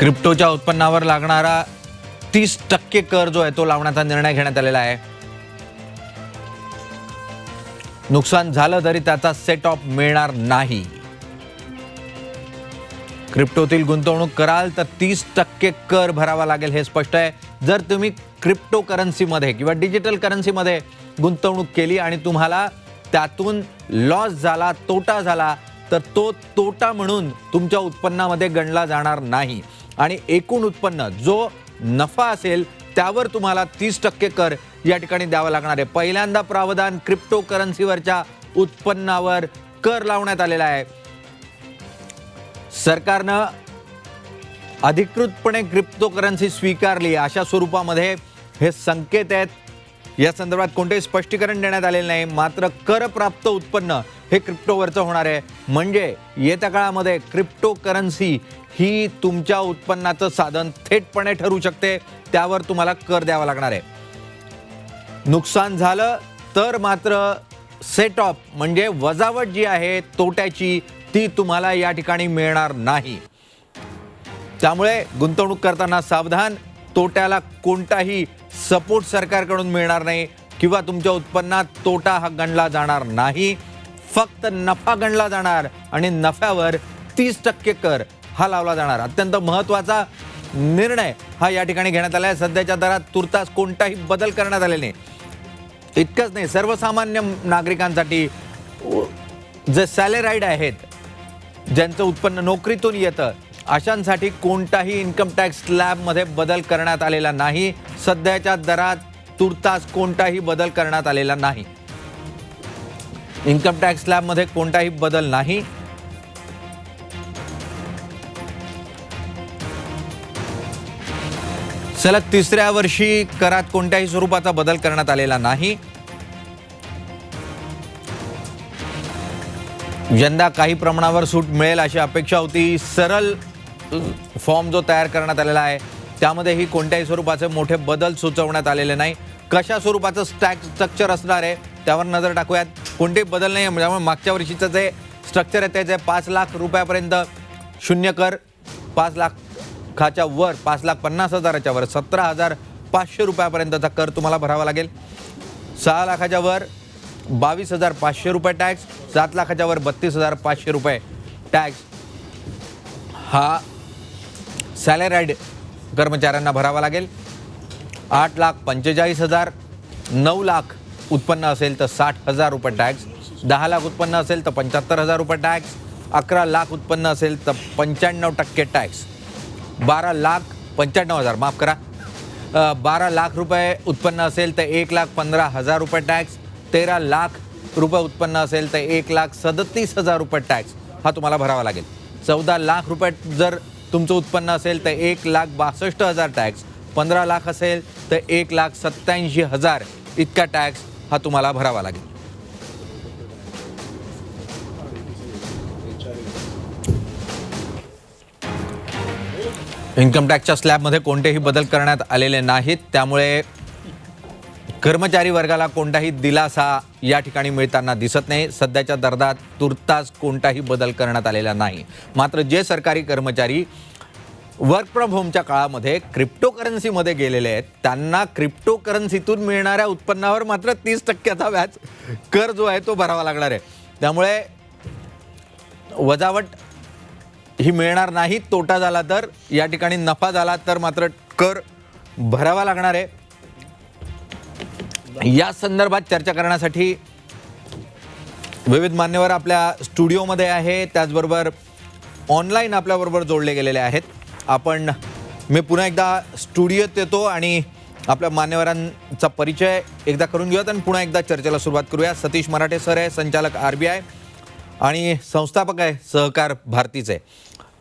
क्रिप्टोच्या उत्पन्नावर लागणारा 30% कर जो आहे तो लावण्याचा निर्णय घेण्यात आलेला आहे. नुकसान झालं तरी त्याचा सेट ऑफ मिळणार नाही. क्रिप्टोतील गुंतवणूक कराल तर 30% कर भरावा लागेल हे स्पष्ट आहे. जर तुम्ही क्रिप्टो करन्सीमध्ये किंवा डिजिटल करन्सीमध्ये गुंतवणूक केली आणि तुम्हाला त्यातून लॉस झाला, तोटा झाला, तर तो तोटा म्हणून तुमच्या उत्पन्नामध्ये गणला जाणार नाही आणि एकूण उत्पन्न जो नफा असेल त्यावर तुम्हाला 30% कर या ठिकाणी द्यावा लागणार आहे. पहिल्यांदा प्रावधान क्रिप्टो करन्सीवरच्या उत्पन्नावर कर लावण्यात आलेला आहे. सरकारनं अधिकृतपणे क्रिप्टो करन्सी स्वीकारली अशा स्वरूपामध्ये हे संकेत आहेत. या संदर्भात कोणतेही स्पष्टीकरण देण्यात आलेलं नाही. मात्र करप्राप्त उत्पन्न हे क्रिप्टोवरचं होणार आहे. म्हणजे येत्या काळामध्ये क्रिप्टो करन्सी ही तुमच्या उत्पन्नाचं साधन थेटपणे ठरू शकते. त्यावर तुम्हाला कर द्यावा लागणार आहे. नुकसान झालं तर मात्र सेट ऑफ म्हणजे वजावट जी आहे तोट्याची ती तुम्हाला या ठिकाणी मिळणार नाही. त्यामुळे गुंतवणूक करताना सावधान. तोट्याला कोणताही सपोर्ट सरकारकडून मिळणार नाही किंवा तुमच्या उत्पन्नात तोटा हा गणला जाणार नाही. फक्त नफा गणला जाणार आणि नफ्यावर 30% कर हा लावला जाणार. अत्यंत महत्त्वाचा निर्णय हा या ठिकाणी घेण्यात आला आहे. सध्याच्या दरात तुर्तास कोणताही बदल करण्यात आले नाही. इतकंच नाही, सर्वसामान्य नागरिकांसाठी जे सॅलराईड आहेत, ज्यांचं उत्पन्न नोकरीतून येतं, अशांसाठी कोणताही इन्कम टॅक्स स्लॅबमध्ये बदल करण्यात आलेला नाही. सध्याच्या दरात तुर्तास कोणताही बदल करण्यात आलेला नाही. इन्कम टॅक्स स्लॅबमध्ये कोणताही बदल नाही. सलग तिसऱ्या वर्षी करात कोणत्याही स्वरूपाचा बदल करण्यात आलेला नाही. यंदा काही प्रमाणावर सूट मिळेल अशी अपेक्षा होती. सरळ फॉर्म जो तयार करण्यात आलेला आहे त्यामध्येही कोणत्याही स्वरूपाचे मोठे बदल सुचवण्यात आलेले नाही. कशा स्वरूपाचं स्ट्रक्चर असणार आहे त्यावर नजर टाकूयात. कोणतेही बदल नाही. त्यामुळे मागच्या वर्षीचं जे स्ट्रक्चर आहे त्याचे 5 लाख रुपयापर्यंत शून्य कर, 5 लाखाच्या वर 5,50,000च्या वर 17,500 रुपयापर्यंतचा कर तुम्हाला भरावा लागेल. 6 लाखाच्या वर 22,500 रुपये टॅक्स, 7 लाखाच्या वर 32,500 रुपये टॅक्स हा सॅलराईड कर्मचाऱ्यांना भरावा लागेल. 8,45,000, 9 लाख उत्पन्न असेल तर 60,000 रुपये टॅक्स, 10 लाख उत्पन्न असेल तर 75,000 रुपये टॅक्स, 11 लाख उत्पन्न असेल तर 95% टॅक्स, 12,95,000 माफ करा, 12 लाख रुपये उत्पन्न असेल तर 1,15,000 रुपये टॅक्स, 13 लाख रुपये उत्पन्न असेल तर 1,37,000 रुपये टॅक्स हा तुम्हाला भरावा लागेल. 14 लाख रुपये जर तुमचं उत्पन्न असेल तर 1,62,000 टॅक्स, 15 लाख असेल तर 1,87,000 इतका टॅक्स हा तुम्हाला भरावा लागेल. इन्कम टॅक्सच्या स्लॅबमध्ये कोणतेही बदल करण्यात आलेले नाहीत. त्यामुळे कर्मचारी वर्गाला कोणताही दिलासा या ठिकाणी मिळताना दिसत नाही. सध्याच्या दरात तुर्तास कोणताही बदल करण्यात आलेला नाही. मात्र जे सरकारी कर्मचारी वर्क फ्रॉम होमच्या काळामध्ये क्रिप्टो करन्सीमध्ये गेलेले आहेत त्यांना क्रिप्टो करन्सीतून मिळणाऱ्या उत्पन्नावर मात्र 30%चा व्याज कर जो आहे तो भरावा लागणार आहे. त्यामुळे वजावट ही मिळणार नाही. तोटा झाला तर, या ठिकाणी नफा झाला तर मात्र कर भरावा लागणार आहे. या संदर्भात चर्चा करण्यासाठी विविध मान्यवर आपल्या स्टुडिओमध्ये आहे, त्याचबरोबर ऑनलाईन आपल्याबरोबर जोडले गेलेले आहेत. मी पुन्हा एकदा स्टुडिओत येतो आणि आपल्या मान्यवरांचा परिचय एकदा करून घेऊयात आणि पुन्हा एकदा चर्चेला सुरुवात करूया. सतीश मराठे सर आहे, संचालक RBI आणि संस्थापक आहे सहकार भारतीचे.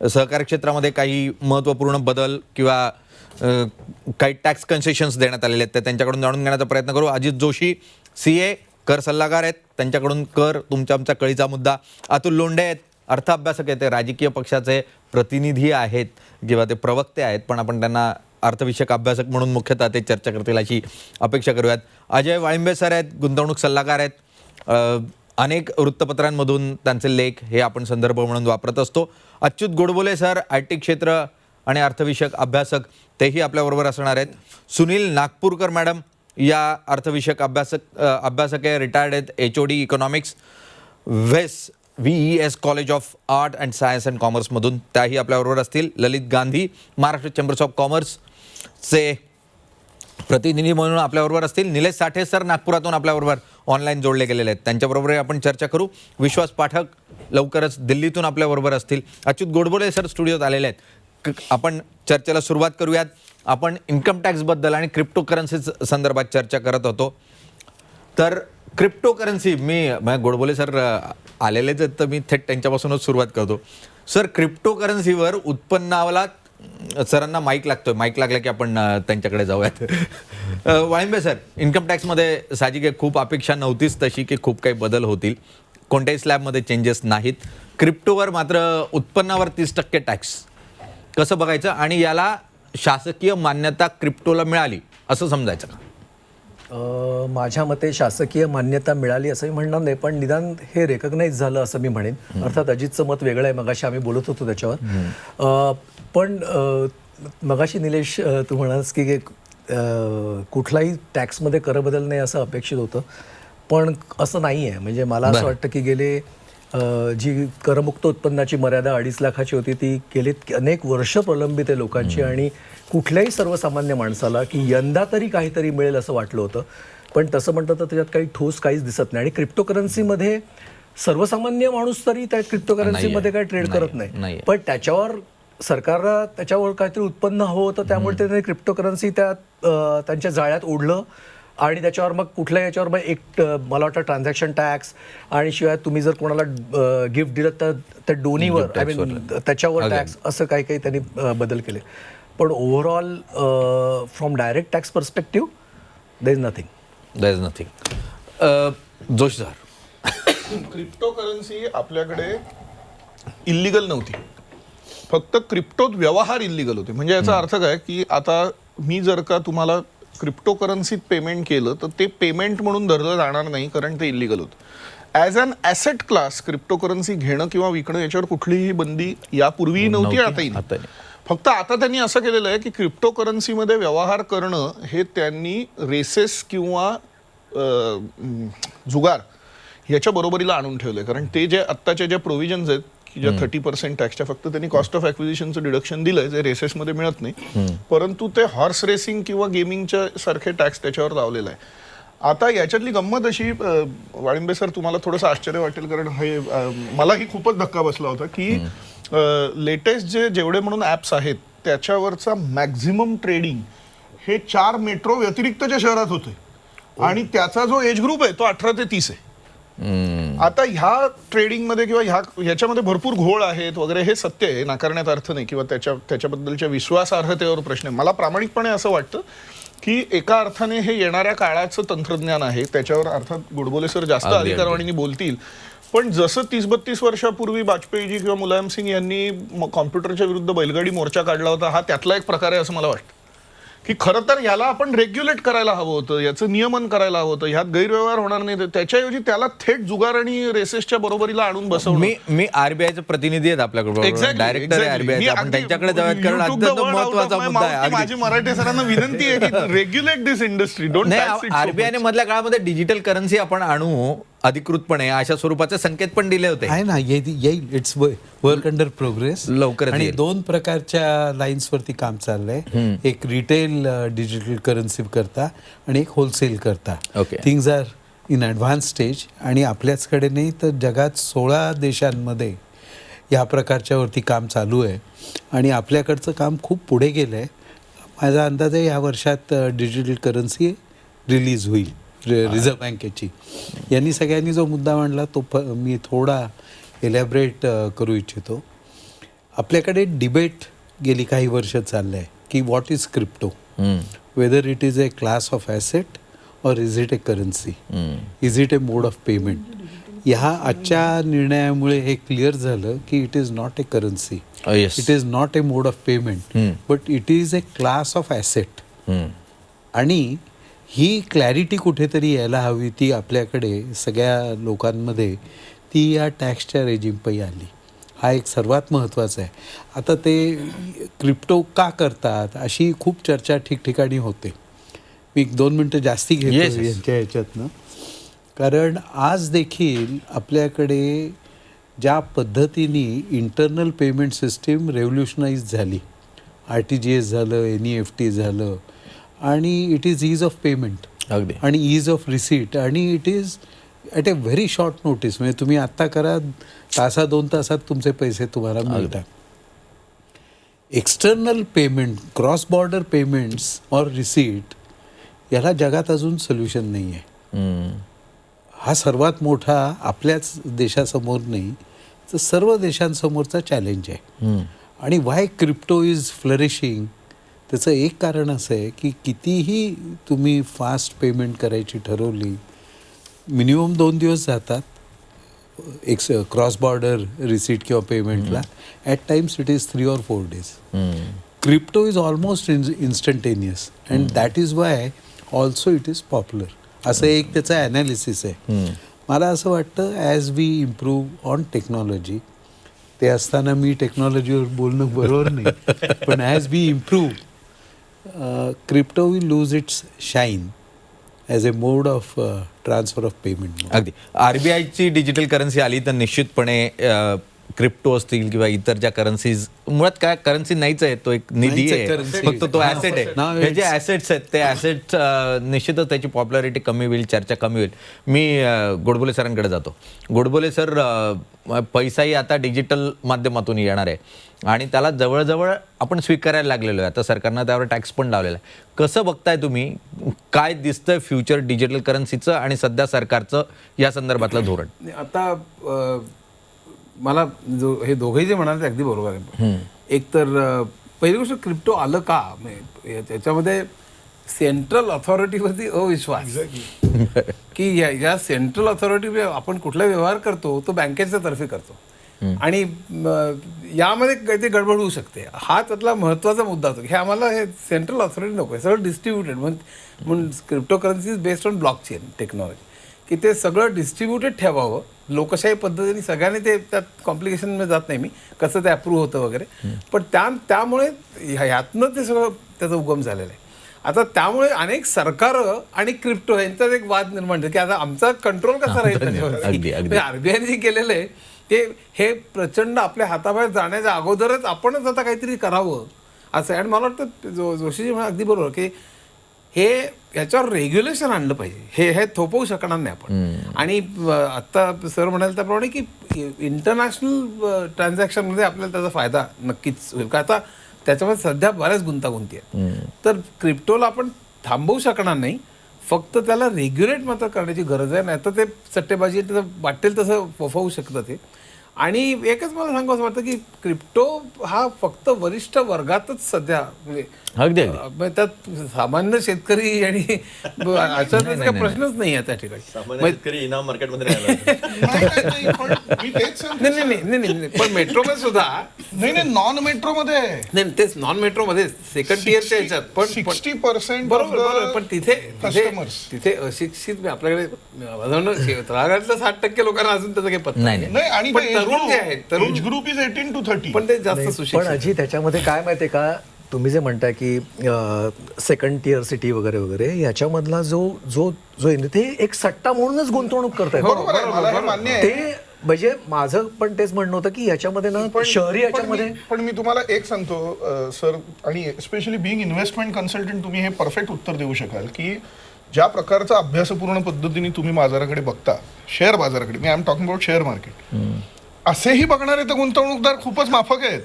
सहकार क्षेत्रामध्ये काही महत्त्वपूर्ण बदल किंवा काही टॅक्स कन्सेशन्स देण्यात आलेले आहेत ते त्यांच्याकडून जाणून घेण्याचा प्रयत्न करू. अजित जोशी CA कर सल्लागार आहेत, त्यांच्याकडून कर तुमच्या आमचा कळीचा मुद्दा. अतुल लोंढे आहेत, अर्थ अभ्यासक आहेत, ते राजकीय पक्षाचे प्रतिनिधी आहेत किंवा ते प्रवक्ते आहेत, पण आपण त्यांना अर्थविषयक अभ्यासक म्हणून मुख्यतः ते चर्चा करतील अशी अपेक्षा करूयात. अजय वाळिंबे सर आहेत, गुंतवणूक सल्लागार आहेत. अनेक वृत्तपत्रांमधून त्यांचे लेख हे आपण संदर्भ म्हणून वापरत असतो. अच्युत गोडबोले सर IT क्षेत्र आणि अर्थविषयक अभ्यासक तेही आपल्याबरोबर असणार आहेत. सुनील नागपूरकर मॅडम या अर्थविषयक अभ्यासक आहे, रिटायर्ड आहेत, HOD economics VES college of art and science and कॉमर्समधून, त्याही आपल्याबरोबर असतील. ललित गांधी महाराष्ट्र चेंबर्स ऑफ कॉमर्सचे प्रतिनिधी म्हणून आपल्याबरोबर असतील. निलेश साठे सर नागपुरातून आपल्याबरोबर ऑनलाईन जोडले गेलेले आहेत, त्यांच्याबरोबरही आपण चर्चा करू. विश्वास पाठक लवकरच दिल्लीतून आपल्याबरोबर असतील. अच्युत गोडबोले सर स्टुडिओत आलेले आहेत. आपण चर्चेला सुरुवात करूयात. आपण इन्कम टॅक्सबद्दल आणि क्रिप्टो करन्सी संदर्भात चर्चा करत होतो. तर क्रिप्टो करन्सी गोडबोले सर आलेलेच आहेत, तर मी थेट त्यांच्यापासूनच सुरुवात करतो. सर, क्रिप्टो करन्सीवर उत्पन्नाला सरांना माईक लागतोय, माईक लागला की आपण त्यांच्याकडे जाऊयात. वाळिंबे सर, इन्कम टॅक्समध्ये साहजिक आहे, खूप अपेक्षा नव्हतीच तशी की खूप काही बदल होतील. कोणत्याही स्लॅबमध्ये चेंजेस नाहीत. क्रिप्टोवर मात्र उत्पन्नावर 30% टॅक्स कसं बघायचं, आणि याला शासकीय मान्यता क्रिप्टोला मिळाली असं समजायचं का? माझ्या मते शासकीय मान्यता मिळाली असंही म्हणणार नाही, पण निदान हे रेकग्नाइज झालं असं मी म्हणेन. अर्थात अजितचं मत वेगळं आहे, मगाशी आम्ही बोलत होतो त्याच्यावर. पण मगाशी निलेश तू म्हणास की कुठलाही टॅक्समध्ये करबदल नाही असं अपेक्षित होतं, पण असं नाही आहे. म्हणजे मला असं वाटतं की गेले जी करमुक्त उत्पन्नाची मर्यादा 2.5 लाखाची होती ती गेली अनेक वर्ष प्रलंबित आहे लोकांची, आणि कुठल्याही सर्वसामान्य माणसाला की यंदा तरी काहीतरी मिळेल असं वाटलं होतं, पण तसं म्हणतं तर त्याच्यात काही ठोस काहीच दिसत नाही. आणि क्रिप्टो करन्सीमध्ये सर्वसामान्य माणूस तरी त्या क्रिप्टो करन्सीमध्ये काही ट्रेड करत नाही, पण त्याच्यावर सरकारला त्याच्यावर काहीतरी उत्पन्न हवं होतं, त्यामुळे त्यांनी क्रिप्टो करन्सी त्यांच्या जाळ्यात ओढलं. आणि त्याच्यावर मग कुठल्या याच्यावर मग एक मला वाटतं ट्रान्झॅक्शन टॅक्स, आणि शिवाय तुम्ही जर कोणाला गिफ्ट दिलं तर त्या डोनीवर आय मीन त्याच्यावर टॅक्स, असं काही काही त्यांनी बदल केले. पण overall from direct tax perspective there is nothing. Joshi sir, crypto currency आपल्याकडे इल्लिगल नव्हती, फक्त क्रिप्टोत व्यवहार इल्लिगल होते. म्हणजे याचा अर्थ काय की आता मी जर का तुम्हाला क्रिप्टो करन्सीत पेमेंट केलं तर ते पेमेंट म्हणून धरलं जाणार नाही, कारण ते इल्लिगल होतं. As an asset class crypto currency घेणं किंवा विकणं याच्यावर कुठलीही बंदी यापूर्वी नव्हती, आताही नाही. फक्त आता त्यांनी असं केलेलं आहे की क्रिप्टो करन्सीमध्ये व्यवहार करणं हे त्यांनी रेसेस किंवा जुगार याच्या बरोबरीला आणून ठेवलंय. कारण ते जे आत्ताचे जे प्रोव्हिजन्स आहेत की ज्या 30% टॅक्सच्या, फक्त त्यांनी कॉस्ट ऑफ ॲक्विजिशनचं डिडक्शन दिलंय जे रेसेसमध्ये मिळत नाही, परंतु ते हॉर्स रेसिंग किंवा गेमिंगच्या सारखे टॅक्स त्याच्यावर लावलेला आहे. आता याच्यातली गंमत अशी, वाळिंबे सर तुम्हाला थोडंसं आश्चर्य वाटेल, कारण हे मलाही खूपच धक्का बसला होता की लेटेस्ट जेवढे म्हणून ॲप्स आहेत त्याच्यावरचा मॅक्झिमम ट्रेडिंग हे 4 मेट्रो व्यतिरिक्तच्या शहरात होते, आणि त्याचा जो एज ग्रुप आहे तो 18 ते 30 आहे. आता ह्या ट्रेडिंगमध्ये किंवा ह्याच्यामध्ये भरपूर घोळ आहेत वगैरे, हे सत्य आहे, नाकारण्यात अर्थ नाही, किंवा त्याच्याबद्दलच्या विश्वासार्हतेवर प्रश्न आहे. मला प्रामाणिकपणे असं वाटतं की एका अर्थाने हे येणाऱ्या काळाचं तंत्रज्ञान आहे, त्याच्यावर अर्थात गोडबोले सर जास्त अधिकारवाणीने बोलतील. पण जसं 30-32 वर्षापूर्वी वाजपेयीजी किंवा मुलायम सिंग यांनी कॉम्प्युटरच्या विरुद्ध बैलगाडी मोर्चा काढला होता, हा त्यातला एक प्रकार आहे असं मला वाटतं. की खरं तर याला आपण रेग्युलेट करायला हवं होतं, याचं नियमन करायला हवं होतं, ह्यात गैरव्यवहार होणार नाही, त्याच्याऐवजी त्याला थेट जुगार आणि रेसेसच्या बरोबरीला आणून बसवलं. मी आरबीआयचे प्रतिनिधी आहेत आपल्याकडे, डायरेक्टर आरबीआय, आपण त्यांच्याकडे जाऊयात, कारण अत्यंत महत्त्वाचा मुद्दा आहे. माझी मराठी सरांना विनंती आहे की regulate this industry, don't tax it. आरबीआयने मधल्या काळामध्ये डिजिटल करन्सी आपण आणू अधिकृतपणे अशा स्वरूपाचे संकेत पण दिले होते. आहे ना, येईल, इट्स वर्क अंडर प्रोग्रेस लवकर. आणि 2 प्रकारच्या लाईन्सवरती काम चाललंय, एक रिटेल डिजिटल करन्सी करता आणि एक होलसेल करता. Things are in advance stage, आणि आपल्याचकडे नाही तर जगात 16 देशांमध्ये या प्रकारच्यावरती काम चालू आहे, आणि आपल्याकडचं काम खूप पुढे गेलं आहे. माझा अंदाज आहे या वर्षात डिजिटल करन्सी रिलीज होईल रिझर्व्ह बँकेची. यांनी सगळ्यांनी जो मुद्दा मांडला तो मी थोडा एलॅबरेट करू इच्छितो. आपल्याकडे डिबेट गेली काही वर्ष चाललं आहे की what is crypto, whether it is a class of asset or is it a currency, is it a mode of payment. ह्या आजच्या निर्णयामुळे हे क्लिअर झालं की it is not a currency, it is not a mode of payment, but it is a class of asset. आणि ही clarity कुठेतरी यायला हवी, ती आपल्याकडे सगळ्या लोकांमध्ये ती या टॅक्सच्या रेजिमपायी आली. हा एक सर्वात महत्त्वाचा आहे. आता ते क्रिप्टो का करतात अशी खूप चर्चा ठिकठिकाणी होते. मी 1-2 मिनटं जास्ती घेतो यांच्या ह्याच्यातनं. कारण आज देखील आपल्याकडे ज्या पद्धतीने इंटरनल पेमेंट सिस्टीम रेव्होल्युशनाइज झाली, RTGS झालं, NEFT झालं, आणि it is ease of payment अगदी आणि ईज ऑफ रिसीट, आणि it is at a very short notice. म्हणजे तुम्ही आत्ता करा, 2 तासात तुमचे पैसे तुम्हाला मिळतात. External payment, cross border payments or receipt, याला जगात अजून सोल्युशन नाही आहे. हा सर्वात मोठा आपल्याच देशासमोर नाही तर सर्व देशांसमोरचा चॅलेंज आहे. आणि वाय क्रिप्टो इज फ्लरिशिंग, त्याचं एक कारण असं आहे की कितीही तुम्ही फास्ट पेमेंट करायची ठरवली, मिनिमम 2 दिवस जातात एक क्रॉस बॉर्डर रिसीट किंवा पेमेंटला. At times it is 3 or 4 days. Crypto is almost instantaneous and that is why also it is popular. असं एक त्याचं ॲनालिसिस आहे. मला असं वाटतं as we improve on technology, ते असताना मी टेक्नॉलॉजीवर बोलणं बरोबर नाही, पण as we improve crypto will lose its shine as a mode of transfer of payment. अगदी RBIची डिजिटल करन्सी आली तर निश्चितपणे क्रिप्टो असतील किंवा इतर ज्या करन्सीज, मुळात काय करन्सी नाहीच आहे, तो एक निधी आहे, फक्त तो ॲसेट आहे. हे जे ॲसेट्स आहेत ते ॲसेट निश्चितच त्याची पॉप्युलॅरिटी कमी होईल, चर्चा कमी होईल. मी गोडबोले सरांकडे जातो. गोडबोले सर, पैसाही आता डिजिटल माध्यमातून येणार आहे आणि त्याला जवळजवळ आपण स्वीकारायला लागलेलो आहे. आता सरकारनं त्यावर टॅक्स पण लावलेला आहे. कसं बघताय तुम्ही, काय दिसतंय फ्युचर डिजिटल करन्सीचं आणि सध्या सरकारचं या संदर्भातलं धोरण? आता मला हे दोघेही जे म्हणाले ते अगदी बरोबर आहे. एक तर पहिली गोष्ट, क्रिप्टो आलं का, त्याच्यामध्ये सेंट्रल ऑथॉरिटीवरती अविश्वास की या सेंट्रल ऑथॉरिटी आपण कुठला व्यवहार करतो तो बँकेच्या तर्फे करतो आणि यामध्ये काहीतरी गडबड होऊ शकते. हा त्यातला महत्त्वाचा मुद्दा होतो. हे आम्हाला हे सेंट्रल ऑथॉरिटी नको आहे, सगळं डिस्ट्रीब्युटेड. म्हणून crypto currency is based on blockchain technology, की ते सगळं डिस्ट्रीब्युटेड ठेवावं लोकशाही पद्धतीने. सगळ्यांनी ते त्यात कॉम्प्लिकेशनमध्ये जात नाही मी, कसं ते अप्रूव्ह होतं वगैरे, पण त्यामुळे ह्यातनं ते सगळं त्याचा उगम झालेला आहे. आता त्यामुळे अनेक सरकारं आणि क्रिप्टो यांच्यात एक वाद निर्माण झाला की आता आमचा कंट्रोल कसा राहील त्याच्यावर. RBIने जे केलेलं आहे ते हे प्रचंड आपल्या हाताबाहेर जाण्याच्या अगोदरच आपणच आता काहीतरी करावं असं. आणि मला वाटतं जोशीजी म्हणा अगदी बरोबर की हे याच्यावर रेग्युलेशन आणलं पाहिजे. हे थोपवू शकणार नाही आपण. आणि आत्ता सर म्हणाले त्याप्रमाणे की इंटरनॅशनल ट्रान्झॅक्शनमध्ये आपल्याला त्याचा फायदा नक्कीच होईल, का आता त्याच्यामध्ये सध्या बऱ्याच गुंतागुंती आहेत. तर क्रिप्टोला आपण थांबवू शकणार नाही, फक्त त्याला रेग्युलेट मात्र करण्याची गरज आहे. नाही तर ते सट्टेबाजी त्याचं वाटेल तसं फोफवू शकतं ते. आणि एकच मला सांगू असं वाटतं की क्रिप्टो हा फक्त वरिष्ठ वर्गातच सध्या म्हणजे त्यात सामान्य शेतकरी आणि अशा काही प्रश्नच नाही आहे त्या ठिकाणी. इनाम मार्केटमध्ये नाही, पण मेट्रोमध्ये सुद्धा नाही, नॉन मेट्रोमध्ये नाही, तेच नॉन मेट्रोमध्ये सेकंड टिअरच्या ह्याच्यात पण 60% बरोबर. पण तिथे अशिक्षित आपल्याकडे तळागाळातल्या 60% लोकांना अजून त्याचा काही पत्ता नाही. आणि तरुण जे आहेत, तरुण ग्रुप इज 18 to 30, पण ते जास्त पण सुशिक्षित. अजी त्याच्यामध्ये काय माहितीये का, तुम्ही जे म्हणताय की सेकंड टियर सिटी वगैरे वगैरे, याच्यामधला जो ते एक सट्टा म्हणूनच गुंतवणूक करतायत. बरोबर आहे, मला हे मान्य आहे. ते म्हणजे माझं पण तेच म्हणणं होतं की याच्यामध्ये ना शहरी याच्यामध्ये. पण मी तुम्हाला एक सांगतो सर, आणि स्पेशली बिईंग इन्व्हेस्टमेंट कन्सल्टंट तुम्ही हे परफेक्ट उत्तर देऊ शकाल की ज्या प्रकारचा अभ्यासपूर्ण पद्धतीने तुम्ही बाजाराकडे बघता, शेअर बाजाराकडे, मी I am talking about share market, असेही बघणारे तर गुंतवणूकदार खूपच माफक आहेत.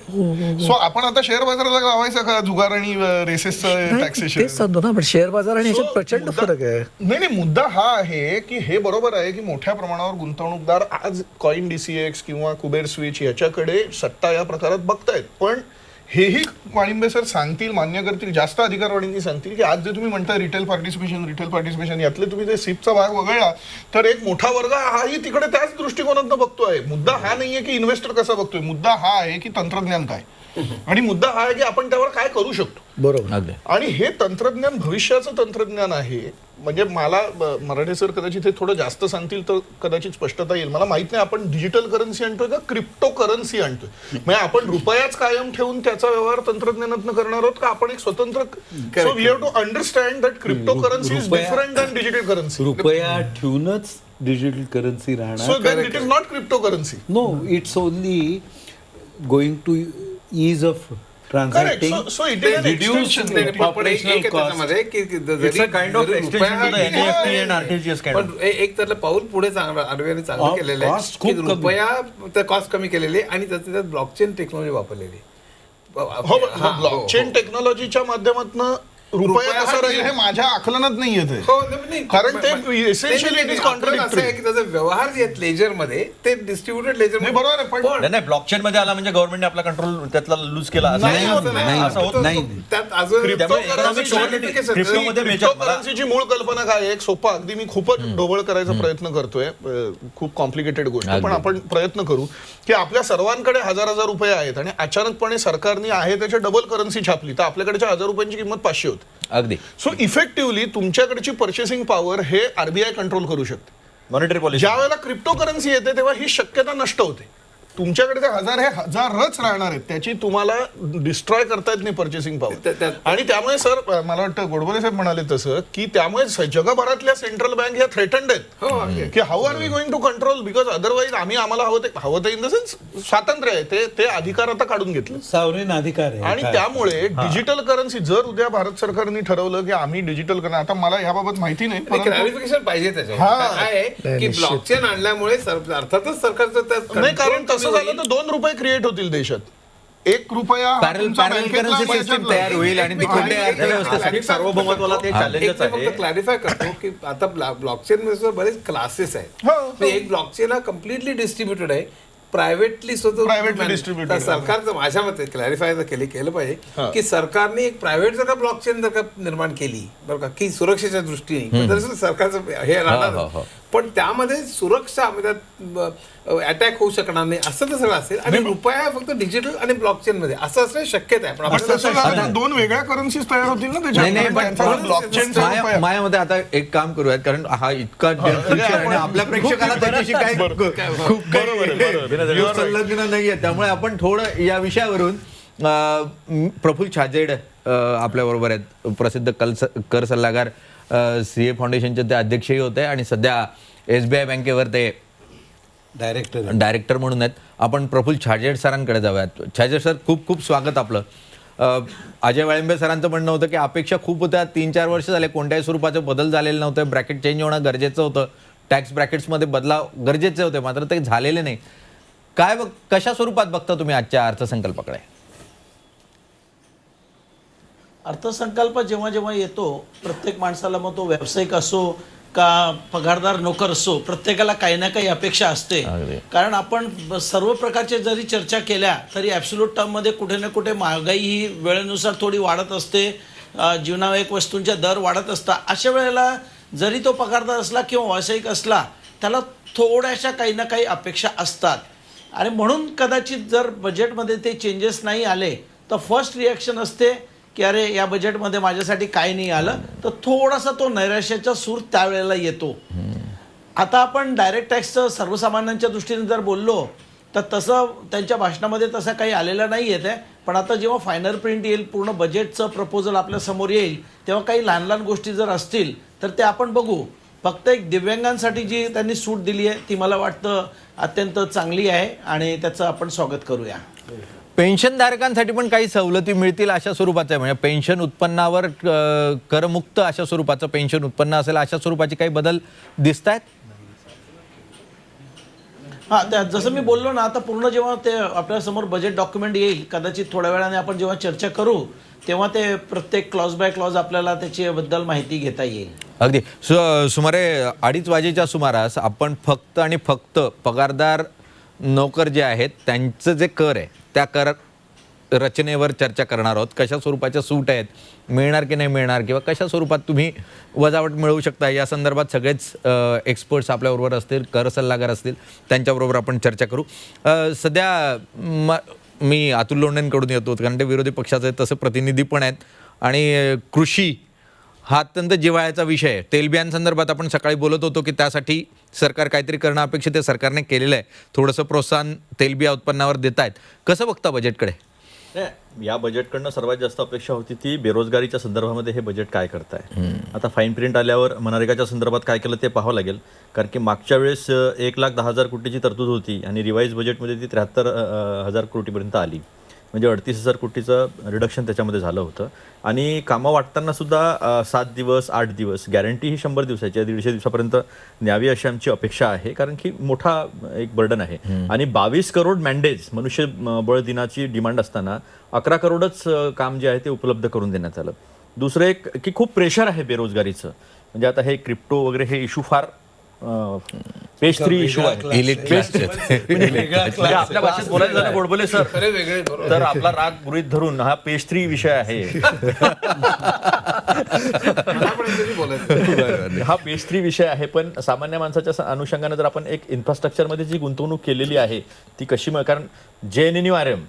सो आपण आता शेअर बाजाराला लावायचं का जुगार आणि रेसेसचं टॅक्सेशन? तेच सांगतो ना, पण शेअर बाजार आणि याच्यात प्रचंड फरक आहे. नाही, मुद्दा हा आहे की हे बरोबर आहे की मोठ्या प्रमाणावर गुंतवणूकदार आज कॉइन DCX किंवा कुबेर स्विच याच्याकडे सट्टा या प्रकारात बघतायत. पण हेही वाळिंबे सर सांगतील, मान्य करतील, जास्त अधिकारवाणींनी सांगतील की आज जे तुम्ही म्हणता रिटेल पार्टिसिपेशन यातले तुम्ही जे सिपचा भाग वगळला तर एक मोठा वर्ग हाही तिकडे त्याच दृष्टिकोनातून बघतोय. मुद्दा हा नाहीये की इन्व्हेस्टर कसा बघतोय, मुद्दा हा आहे की तंत्रज्ञान काय, आणि मुद्दा हा आहे की आपण त्यावर काय करू शकतो. बरोबर. अगदी. आणि हे तंत्रज्ञान भविष्याचं तंत्रज्ञान आहे. म्हणजे मला मराठे सर कदाचित हे थोडं जास्त सांगतील तर कदाचित स्पष्टता येईल. मला माहित नाही आपण डिजिटल करन्सी आणतोय का क्रिप्टो करन्सी आणतोय. म्हणजे आपण रुपयाच कायम ठेवून त्याचा व्यवहार तंत्रज्ञानातून करणार आहोत का आपण एक स्वतंत्र. So we have to understand that crypto currency is different than digital currency. रुपया ठेवूनच डिजिटल करन्सी सो राहणार. Then it is not crypto currency. No, it's only going to ease of transacting. So it is an extension. एक त्यातलं पाऊल पुढे आरबीआयने चांगलं केलेलं आहे की रुपया कॉस्ट कमी केलेली आणि त्यात ब्लॉकचेन टेक्नॉलॉजी वापरलेली. हो, ब्लॉकचेन टेक्नॉलॉजीच्या माध्यमातून रुपया कसा राहील हे माझ्या आकलनात नाही येत आहे. कारण ते essentially it is contradictory. त्याचा व्यवहार जे आहेत लेजर मध्ये ते डिस्ट्रीब्युटेड लेजर नाही, बरोबर आहे, पण नाही ब्लॉकचेन मध्ये आला म्हणजे गव्हर्नमेंटने आपला कंट्रोल त्यातला लूज केला असं नाही होत, असं होत नाही. त्यात अजून क्रिप्टोकरन्सीची मूळ कल्पना काय आहे? एक सोपा अगदी मी खूपच ढोबळ करायचा प्रयत्न करतोय, खूप कॉम्प्लिकेटेड गोष्ट, पण आपण प्रयत्न करू की आपल्या सर्वांकडे हजार रुपये आहेत आणि अचानकपणे सरकारने आहे त्याच्या डबल करन्सी छापली तर आपल्याकडच्या 1000 रुपयांची किंमत 500 होती. अगदी. सो इफेक्टिव्हली तुमच्याकडची पर्चेसिंग पॉवर हे आरबीआय कंट्रोल करू शकते. मॉनिटरी पॉलिसी ज्या वेळेला क्रिप्टो करन्सी येते तेव्हा ही शक्यता नष्ट होते. तुमच्याकडे ते हजार हे हजारच राहणार आहेत, त्याची तुम्हाला डिस्ट्रॉय करता येत नाही पर्चेसिंग पॉवर. आणि त्यामुळे सर मला वाटतं गोडबोले साहेब म्हणाले तसं की त्यामुळे जगभरातल्या सेंट्रल बँक ह्या थ्रेटन्ड आहेत की how are we going to control, because otherwise आम्हाला हवं ते इन द सेन्स स्वातंत्र्य आहे ते अधिकार आता काढून घेतले, सावरेन अधिकार आहे. आणि त्यामुळे डिजिटल करन्सी जर उद्या भारत सरकारने ठरवलं की आम्ही डिजिटल करणार, आता मला याबाबत माहिती नाही क्लॅरिफिकेशन पाहिजे त्याच्यावर काय आहे की ब्लॉकचेन आणल्यामुळे अर्थातच सरकारचं नाही, कारण तसं झालं तर 2 रुपये क्रिएट होतील देशात. 1 रुपया पॅरल करन्सी सिस्टीम तयार होईल आणि तिकडे अर्थव्यवस्थेसाठी सार्वभौमत्वाला ते चॅलेंजच आहे. फक्त क्लॅरिफाय करतो की आता ब्लॉकचेन मध्ये बरेच क्लासेस आहेत. एक ब्लॉकचेन हा कम्प्लिटली डिस्ट्रीब्युटेड आहे, प्रायव्हेटली distributed. सरकारचं माझ्या मते क्लॅरिफाय केलं पाहिजे की सरकारने एक प्रायव्हेट जर का ब्लॉकचेन जर का निर्माण केली बरं का की सुरक्षेच्या दृष्टीने तर सरकारचं हे राहणार, पण त्यामध्ये सुरक्षा अटॅक होऊ शकणार नाही असं तर सगळं असेल आणि रुपया फक्त डिजिटल आणि ब्लॉकचेन मध्ये असं असणे शक्यता आहे. पण 2 वेगळ्या करन्सीज तयार होतील ना त्याच्यात. मायामध्ये आता एक काम करूयात, कारण हा इतका आणि आपल्या प्रेक्षकाला त्याच्याशी काय खूप संलग्न नाहीये, त्यामुळे आपण थोडं या विषयावरून प्रफुल्ल छाजेड आपल्या बरोबर आहेत, प्रसिद्ध कर सल्लागार, सीए फाउंडेशनचे ते अध्यक्षही होते आणि सध्या SBI बँकेवर ते डायरेक्टर म्हणून आहेत. आपण प्रफुल्ल छाजेड सरांकडे जाऊयात. छाजेड सर, खूप खूप स्वागत आपलं. अजय वाळिंबे सरांचं म्हणणं होतं की अपेक्षा खूप होत्या, 3-4 वर्ष झाले कोणत्याही स्वरूपाचे बदल झालेले नव्हते, ब्रॅकेट चेंज होणं गरजेचं होतं, टॅक्स ब्रॅकेट्समध्ये बदलाव गरजेचे होते, मात्र ते झालेले नाही. कशा स्वरूपात बघता तुम्ही आजच्या अर्थसंकल्पाकडे? अर्थसंकल्प जेव्हा जेव्हा येतो प्रत्येक माणसाला, मग तो व्यावसायिक असो का पगारदार नोकर असो, प्रत्येकाला काही ना काही अपेक्षा असते. कारण आपण सर्व प्रकारचे जरी चर्चा केल्या तरी ॲब्सोल्यूट टर्ममध्ये कुठे ना कुठे महागाई ही वेळेनुसार थोडी वाढत असते, जीवनावश्यक वस्तूंच्या दर वाढत असतात. अशा वेळेला जरी तो पगारदार असला किंवा व्यावसायिक असला त्याला थोड्याशा काही ना काही अपेक्षा असतात. आणि म्हणून कदाचित जर बजेटमध्ये ते चेंजेस नाही आले तर फर्स्ट रिॲक्शन असते की अरे या बजेटमध्ये माझ्यासाठी काय नाही आलं, तर थोडासा तो नैराश्याचा सूर त्यावेळेला येतो. आता आपण डायरेक्ट टॅक्सचं सर्वसामान्यांच्या दृष्टीने जर बोललो तर तसं त्यांच्या भाषणामध्ये तसं काही आलेलं नाही येत आहे, पण आता जेव्हा फायनल प्रिंट येईल, पूर्ण बजेटचं प्रपोजल आपल्या समोर येईल, तेव्हा काही लहान लहान गोष्टी जर असतील तर ते आपण बघू. फक्त एक दिव्यांगांसाठी जी त्यांनी सूट दिली आहे ती मला वाटतं अत्यंत चांगली आहे आणि त्याचं आपण स्वागत करूया. पेन्शनधारकांसाठी पण काही सवलती मिळतील अशा स्वरूपाचं आहे, म्हणजे पेन्शन उत्पन्नावर करमुक्त अशा स्वरूपाचं पेन्शन उत्पन्न असेल अशा स्वरूपाचे काही बदल दिसत आहेत? हां, जसं मी बोललो ना, आता पूर्ण जेव्हा ते आपल्यासमोर बजेट डॉक्युमेंट येईल, कदाचित थोड्या वेळाने आपण जेव्हा चर्चा करू तेव्हा ते प्रत्येक क्लॉज बाय क्लॉज आपल्याला त्याच्याबद्दल माहिती घेता येईल. अगदी. सुमारे 2:30 वाजेच्या सुमारास आपण फक्त आणि फक्त पगारदार नोकर जे आहेत त्यांचं जे कर आहे त्या कर रचनेवर चर्चा करणार आहोत. कशा स्वरूपाच्या सूट आहेत, मिळणार की नाही मिळणार, किंवा कशा स्वरूपात तुम्ही वजावट मिळवू शकता, या संदर्भात सगळेच एक्सपर्ट्स आपल्याबरोबर असतील, कर सल्लागार असतील, त्यांच्याबरोबर आपण चर्चा करू. सध्या मी अतुल लोंढेंकडून येतो, कारण ते विरोधी पक्षाचे तसे प्रतिनिधी पण आहेत. आणि कृषी हा अत्यंत जिव्हाळ्याचा विषय आहे. तेलबियांसंदर्भात आपण सकाळी बोलत होतो की त्यासाठी सरकार काहीतरी करणं अपेक्षित आहे. सरकारने केलेलं आहे. थोडंसं प्रोत्साहन तेलबिया उत्पन्नावर देत आहेत. कसं बघता बजेटकडे? या बजेटकडनं सर्वात जास्त अपेक्षा होती ती बेरोजगारीच्या संदर्भामध्ये हे बजेट काय करताय. आता फाईन प्रिंट आल्यावर मनरेगाच्या संदर्भात काय केलं ते पाहावं लागेल, कारण की मागच्या वेळेस 1,10,000 कोटीची तरतूद होती आणि रिवाईज बजेटमध्ये ती 73,000 कोटीपर्यंत आली, म्हणजे 38,000 कोटीचं रिडक्शन त्याच्यामध्ये झालं होतं. आणि कामं वाटताना सुद्धा 7 दिवस 8 दिवस, गॅरंटी ही 100 दिवसाची आहे, 150 दिवसापर्यंत न्यावी अशी आमची अपेक्षा आहे, कारण की मोठा एक बर्डन आहे. आणि 22 करोड मॅन्डेज मनुष्यबळ दिनाची डिमांड असताना 11 करोडच काम जे आहे ते उपलब्ध करून देण्यात आलं. दुसरं एक की खूप प्रेशर आहे बेरोजगारीचं, म्हणजे आता हे क्रिप्टो वगैरे हे इशू फार पेज 3 इशू आहे. म्हणजे आपल्या भाषेत बोलायचं झालं गोडबोले सर तर आपला राग गृहीत धरून हा पेज 3 विषय आहे. हा पेज 3 विषय आहे. पण सामान्य माणसाच्या अनुषंगाने जर आपण एक इन्फ्रास्ट्रक्चरमध्ये जी गुंतवणूक केलेली आहे ती कशी, कारण JNNURM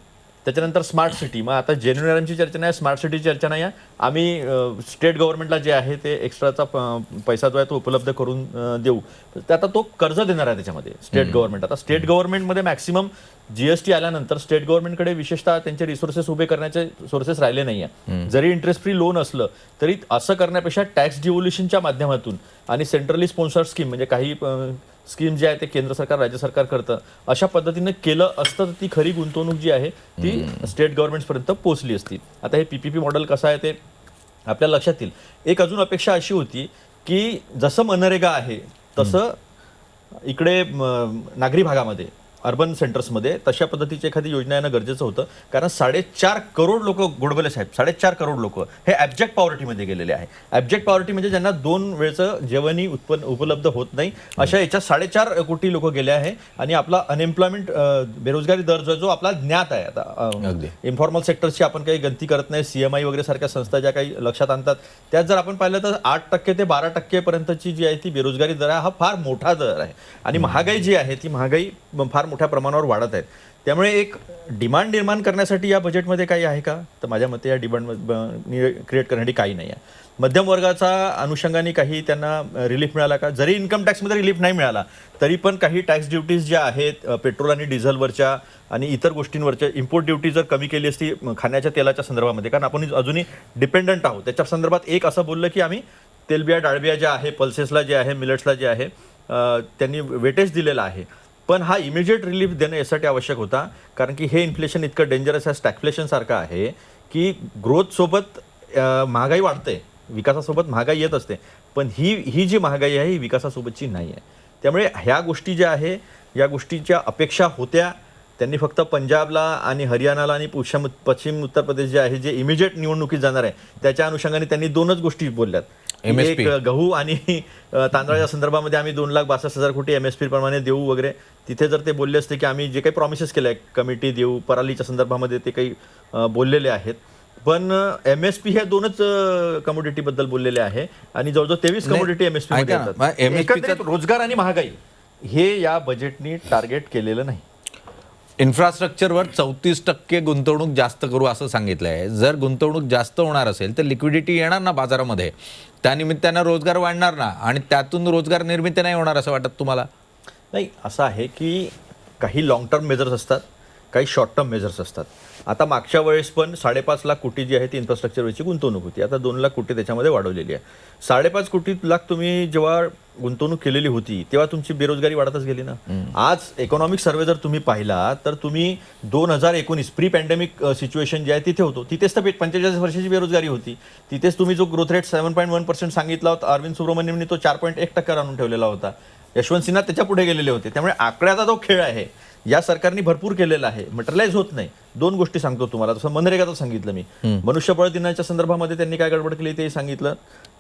त्याच्यानंतर स्मार्ट सिटी, मग आता JNNURMची चर्चा नाही, स्मार्ट सिटीची चर्चा नाही आहे. आम्ही स्टेट गव्हर्नमेंटला जे आहे ते एक्स्ट्राचा पैसा जो आहे तो उपलब्ध करून देऊ. तर आता तो कर्ज देणार आहे त्याच्यामध्ये स्टेट गव्हर्नमेंट. आता स्टेट गव्हर्नमेंटमध्ये मॅक्सिमम GST आल्यानंतर स्टेट गव्हर्नमेंटकडे विशेषतः त्यांचे रिसोर्सेस उभे करण्याचे सोर्सेस राहिले नाही आहे. जरी इंटरेस्ट फ्री लोन असलं तरी असं करण्यापेक्षा टॅक्स डिव्होल्युशनच्या माध्यमातून आणि सेंट्रली स्पॉन्सर्ड स्कीम, म्हणजे काही स्कीम जे आहे ते केंद्र सरकार राज्य सरकार करतं, अशा पद्धतीनं केलं असतं तर ती खरी गुंतवणूक जी आहे ती स्टेट गव्हर्नमेंट्सपर्यंत पोहोचली असती. आता हे PPP मॉडेल कसं आहे ते आपल्या लक्षात येईल. एक अजून अपेक्षा अशी होती की जसं मनरेगा आहे तसं इकडे नागरी भागामध्ये अर्बन सेंटर्समध्ये तशा पद्धतीची एखादी योजना येणं गरजेचं होतं, कारण 4.5 करोड लोक, गोडबोले साहेब, 4.5 करोड लोक हे ॲब्जेक्ट पॉवर्टीमध्ये गेलेले आहे. ॲब्जेक्ट पॉवर्टी म्हणजे ज्यांना 2 वेळचं जेवणही उपलब्ध होत नाही, अशा याच्यात 4.5 कोटी लोक गेले आहे. आणि आपला अनएम्प्लॉयमेंट बेरोजगारी दर जो आपला ज्ञात आहे, आता इन्फॉर्मल सेक्टरची आपण काही गणती करत नाही, CMI वगैरे सारख्या संस्था ज्या काही लक्षात आणतात त्यात जर आपण पाहिलं तर 8% ते 12% पर्यंतची जी आहे ती बेरोजगारी दर आहे, हा फार मोठा दर आहे. आणि महागाई जी आहे ती महागाई फार मोठ्या प्रमाणावर वाढत आहेत. त्यामुळे एक डिमांड निर्माण करण्यासाठी या बजेटमध्ये काही आहे का, तर माझ्या मते या डिमांड क्रिएट करण्यासाठी काही नाही आहे. मध्यम वर्गाचा अनुषंगाने काही त्यांना रिलीफ मिळाला का, जरी इन्कम टॅक्समध्ये रिलीफ नाही मिळाला तरी पण काही टॅक्स ड्युटीज ज्या आहेत पेट्रोल आणि डिझेलवरच्या आणि इतर गोष्टींवरच्या, इम्पोर्ट ड्युटी जर कमी केली असती खाण्याच्या तेलाच्या संदर्भामध्ये, कारण आपण अजूनही डिपेंडंट आहोत, त्याच्या संदर्भात एक असं बोललं की आम्ही तेलबिया डाळबिया ज्या आहे, पल्सेसला जे आहे, मिलेट्सला जे आहे त्यांनी वेटेज दिलेलं आहे. पण हा इमिजिएट रिलीफ देणं यासाठी आवश्यक होता, कारण की हे इन्फ्लेशन इतकं डेंजरस आहे, स्टॅगफ्लेशन सारखं आहे की ग्रोथसोबत महागाई वाढते, विकासासोबत महागाई येत असते, पण ही जी महागाई आहे ही विकासासोबतची नाही आहे. त्यामुळे ह्या गोष्टी ज्या आहे या गोष्टीच्या अपेक्षा होत्या. त्यांनी फक्त पंजाबला आणि हरियाणाला आणि पश्चिम उत्तर प्रदेश जे आहे जे इमिजिएट निवडणुकीत जाणार आहे त्याच्या अनुषंगाने त्यांनी 2च गोष्टी बोलल्यात. एक गहू आणि तांदळाच्या संदर्भामध्ये आम्ही 2,62,000 कोटी MSP प्रमाणे देऊ वगैरे. तिथे जर ते बोलले असते की आम्ही जे काही प्रॉमिसेस केले आहे कमिटी देऊ, परालीच्या संदर्भामध्ये ते काही बोललेले आहेत, पण MSP ह्या 2च कमोडिटीबद्दल बोललेले आहे आणि जवळजवळ 23 कमोडिटी MSP मध्ये येतात. एकंदरीत रोजगार आणि महागाई हे या बजेटनी टार्गेट केलेलं नाही. इन्फ्रास्ट्रक्चरवर 34% गुंतवणूक जास्त करू असं सांगितलं आहे. जर गुंतवणूक जास्त होणार असेल तर लिक्विडिटी येणार ना बाजारामध्ये, त्यानिमित्तानं रोजगार वाढणार ना, आणि त्यातून रोजगार निर्मिती नाही होणार असं वाटत तुम्हाला? नाही, असं आहे की काही लॉंग टर्म मेजर्स असतात, काही शॉर्ट टर्म मेजर्स असतात. आता मागच्या वेळेस पण 5.5 लाख कोटी जी आहे ती इन्फ्रास्ट्रक्चरवरची गुंतवणूक होती, आता 2 लाख कोटी त्याच्यामध्ये वाढवलेली आहे. 5.5 लाख तुम्ही जेव्हा गुंतवणूक केलेली होती तेव्हा तुमची बेरोजगारी वाढतच गेली ना. आज इकॉनॉमिक सर्वे जर तुम्ही पाहिला तर तुम्ही 2019 प्री पॅन्डेमिक सिच्युएशन जे आहे तिथे होतो, तिथेच तर 45 वर्षाची बेरोजगारी होती, तिथेच तुम्ही जो ग्रोथ रेट 7.1% सांगितला होता अरविंद सुब्रमण्यमनी तो 4.1% आणून ठेवलेला होता. यशवंत सिन्हा त्याच्या पुढे गेलेले होते. त्यामुळे आकड्याचा जो खेळ आहे या सरकारने भरपूर केलेला आहे, मटेरियलाइज होत नाही. 2 गोष्टी सांगतो तुम्हाला, जसं मनरेगाचं सांगितलं मी, मनुष्यबळ दिनाच्या संदर्भामध्ये त्यांनी काय गडबड केली तेही सांगितलं,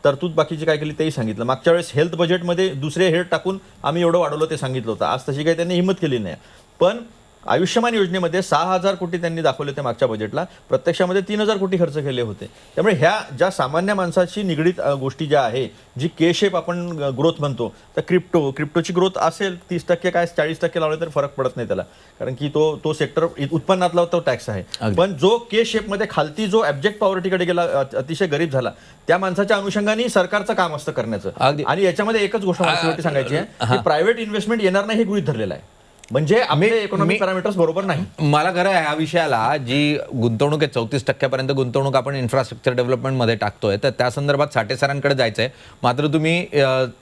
तरतूद बाकीची काय केली तेही सांगितलं. मागच्या वेळेस हेल्थ बजेटमध्ये दुसरे हेड टाकून आम्ही एवढं वाढवलं ते सांगितलं होतं. आज तशी काही त्यांनी हिंमत केली नाही. पण आयुष्यमान योजनेमध्ये 6,000 कोटी त्यांनी दाखवले होते मागच्या बजेटला, प्रत्यक्षामध्ये 3,000 कोटी खर्च केले होते. त्यामुळे ह्या ज्या सामान्य माणसाशी निगडीत गोष्टी ज्या आहे, जी के शेप आपण ग्रोथ म्हणतो, तर क्रिप्टोची ग्रोथ असेल 30% काय 40% लावले तर फरक पडत नाही त्याला, कारण की तो सेक्टर उत्पन्नातला तो टॅक्स आहे. पण जो के शेपमध्ये खालती जो ॲब्जेक्ट पॉवर्टीकडे गेला, अतिशय गरीब झाला, त्या माणसाच्या अनुषंगाने सरकारचं काम असतं करण्याचं. आणि याच्यामध्ये एकच गोष्ट मला सांगायची आहे की प्रायव्हेट इन्व्हेस्टमेंट येणार नाही हे गृहीत धरलेलं आहे, म्हणजे आपले इकॉनॉमिक पॅरामीटर्स बरोबर नाही. मला खरं ह्या विषयाला जी गुंतवणूक आहे 34% गुंतवणूक आपण इन्फ्रास्ट्रक्चर डेव्हलपमेंटमध्ये टाकतोय, तर त्या संदर्भात साठे सरांकडे जायचंय. मात्र तुम्ही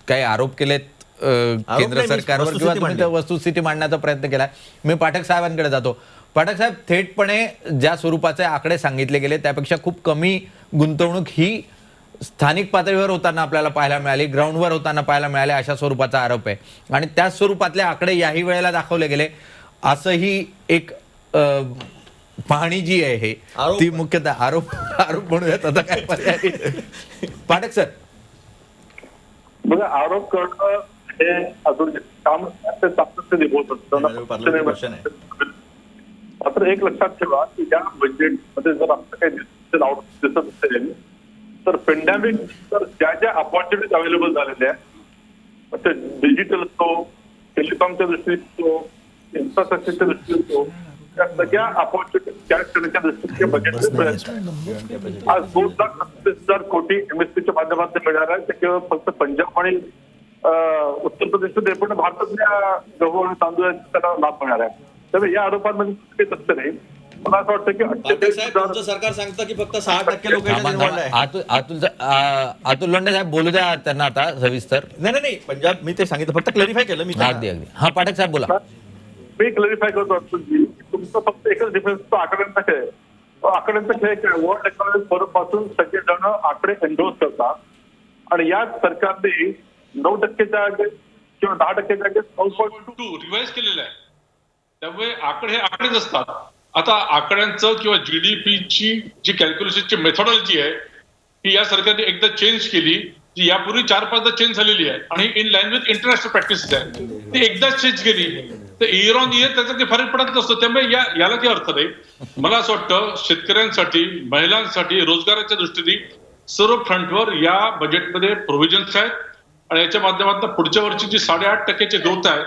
काही आरोप केलेत केंद्र सरकारवर किंवा तुम्ही वस्तुस्थिती मांडण्याचा प्रयत्न केलाय. मी पाठक साहेबांकडे जातो. पाठक साहेब, थेटपणे ज्या स्वरूपाचे आकडे सांगितले गेले त्यापेक्षा खूप कमी गुंतवणूक ही स्थानिक पातळीवर होताना आपल्याला पाहायला मिळाली, ग्राउंडवर होताना पाहायला मिळाले, अशा स्वरूपाचा आरोप आहे. आणि त्याच स्वरूपातले आकडे याही वेळेला दाखवले गेले, असंही एक पाहणी जी आहे ती मुख्यतः आरोप म्हणूयात. आता काय पर्याय. पाठक सर, बघा, आरोप करणं हे अजून काम सातत्याने होत असतं. मात्र एक लक्षात ठेवा की या बजेटमध्ये जर आपलं काही दिसत असेल तर पेंडेमिक तर ज्या अपॉर्च्युनिटीज अवेलेबल झालेल्या आहेत, ते डिजिटल असतो, टेलिकॉमच्या दृष्टीने असतो, इन्फ्रास्ट्रक्चरच्या दृष्टीने असतो, त्या सगळ्या अपॉर्च्युनिटीज कॅच करण्याच्या दृष्टीने बजेट आज 2,36,000 कोटी MSPच्या माध्यमातून मिळणार आहे. ते केवळ फक्त पंजाब आणि उत्तर प्रदेशमध्ये, पण भारतातल्या गहू आणि तांदूळाचा त्याला लाभ मिळणार आहे. त्यामुळे या आरोपांमध्ये काही तथ्य नाही. मला असं वाटतं की 48,000 सरकार सांगतं की फक्त 6% लोक अतुल लोंढे साहेब बोलू द्या त्यांना आता सविस्तर. नाही पंजाब, मी ते सांगितलं, फक्त क्लॅरिफाय केलं मी. अगदी. हा, पाठक साहेब बोला. मी क्लॅरिफाय करतो अतुलजी, तुमचं फक्त एकच डिफरन्स तो आकड्यांचा खेळ आहे. तो आकड्यांचा खेळ काय, वर्ल्ड इकॉनॉमिक फोरम पासून सगळेजण आकडे एन्डोर्स करतात आणि याच सरकारने 9%च्या आगे किंवा 10%च्या आगे 9.2 रिवाइज केलेलं आहे. त्यामुळे आकडे हे आकडेच असतात. आता आकड्यांचं किंवा जीडीपीची जी कॅल्क्युलेशनची मेथॉडॉलॉजी आहे ही या सरकारने एकदा चेंज केली, जी यापूर्वी 4-5दा चेंज झालेली आहे आणि in line with international practices आहे. ती एकदाच चेंज केली तर इयर ऑन इयर त्याचा काही फरक पडत नसतो. त्यामुळे याला काही अर्थ नाही. मला असं वाटतं शेतकऱ्यांसाठी, महिलांसाठी, रोजगाराच्या दृष्टीने सर्व फ्रंटवर या बजेटमध्ये प्रोव्हिजन्स आहेत आणि याच्या माध्यमातून पुढच्या वर्षी जी 8.5% ग्रोथ आहे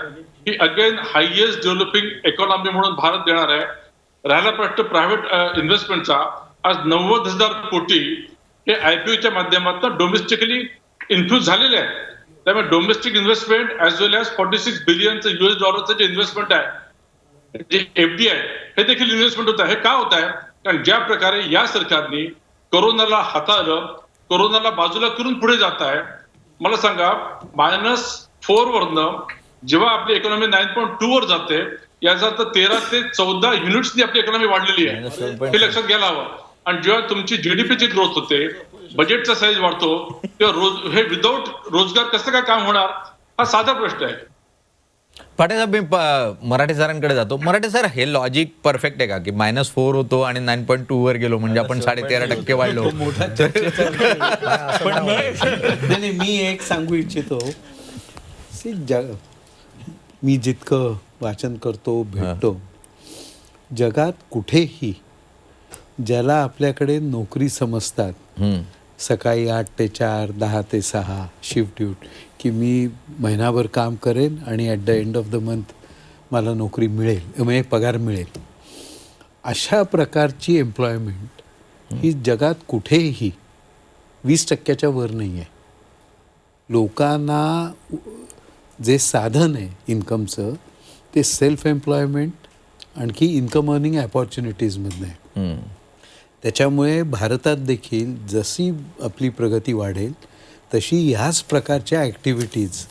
ही अगेन हायएस्ट डेव्हलपिंग इकॉनॉमी म्हणून भारत देणार आहे. राहिला प्रश्न प्रायव्हेट इन्व्हेस्टमेंटचा, आज 90,000 कोटी हे IPOच्या माध्यमातून डोमेस्टिकली इन्फ्यूज झालेले आहेत. त्यामुळे डोमेस्टिक इन्व्हेस्टमेंट ऍज वेल एज 46 बिलियनचं US जे इन्व्हेस्टमेंट आहे, जे FDI हे देखील इन्व्हेस्टमेंट होत आहे. हे का होत आहे? कारण ज्या प्रकारे या सरकारने कोरोनाला हाताळलं, कोरोनाला बाजूला करून पुढे जात आहे. मला सांगा, -4 वरनं जेव्हा आपली इकॉनॉमी 9.2 वर जाते, याचा अर्थ 13 ते 14 युनिट्सनी आपली इकॉनॉमी वाढलेली आहे. हे लक्षात घ्यायला हवं. आणि जेव्हा तुमची जीडीपीची ग्रोथ होते, बजेटचा साईज वाढतो, तेव्हा हे विदाऊट रोजगार कसं काय काम होणार, हा साधा प्रश्न आहे. पाटील साहेब, मी मराठे सरांकडे जातो. मराठे सर, हे लॉजिक परफेक्ट आहे का की -4 होतो आणि 9.2 वर गेलो म्हणजे आपण 13.5% वाढलो? पण नाही, मी एक सांगू इच्छितो, मी जितकं वाचन करतो, भेटतो, जगात कुठेही ज्याला आपल्याकडे नोकरी समजतात, सकाळी 8 ते 4, 10 ते 6 शिफ्ट ड्यूट, की मी महिनाभर काम करेन आणि at the end of the month मला नोकरी मिळेल, म्हणजे पगार मिळेल, अशा प्रकारची एम्प्लॉयमेंट ही जगात कुठेही 20%च्या वर नाही आहे. लोकांना जे साधन आहे इन्कमचं ते सेल्फ एम्प्लॉयमेंट आणखी इन्कम अर्निंग अपॉर्च्युनिटीजमधनं आहे. त्याच्यामुळे भारतात देखील जशी आपली प्रगती वाढेल तशी ह्याच प्रकारच्या ॲक्टिव्हिटीज,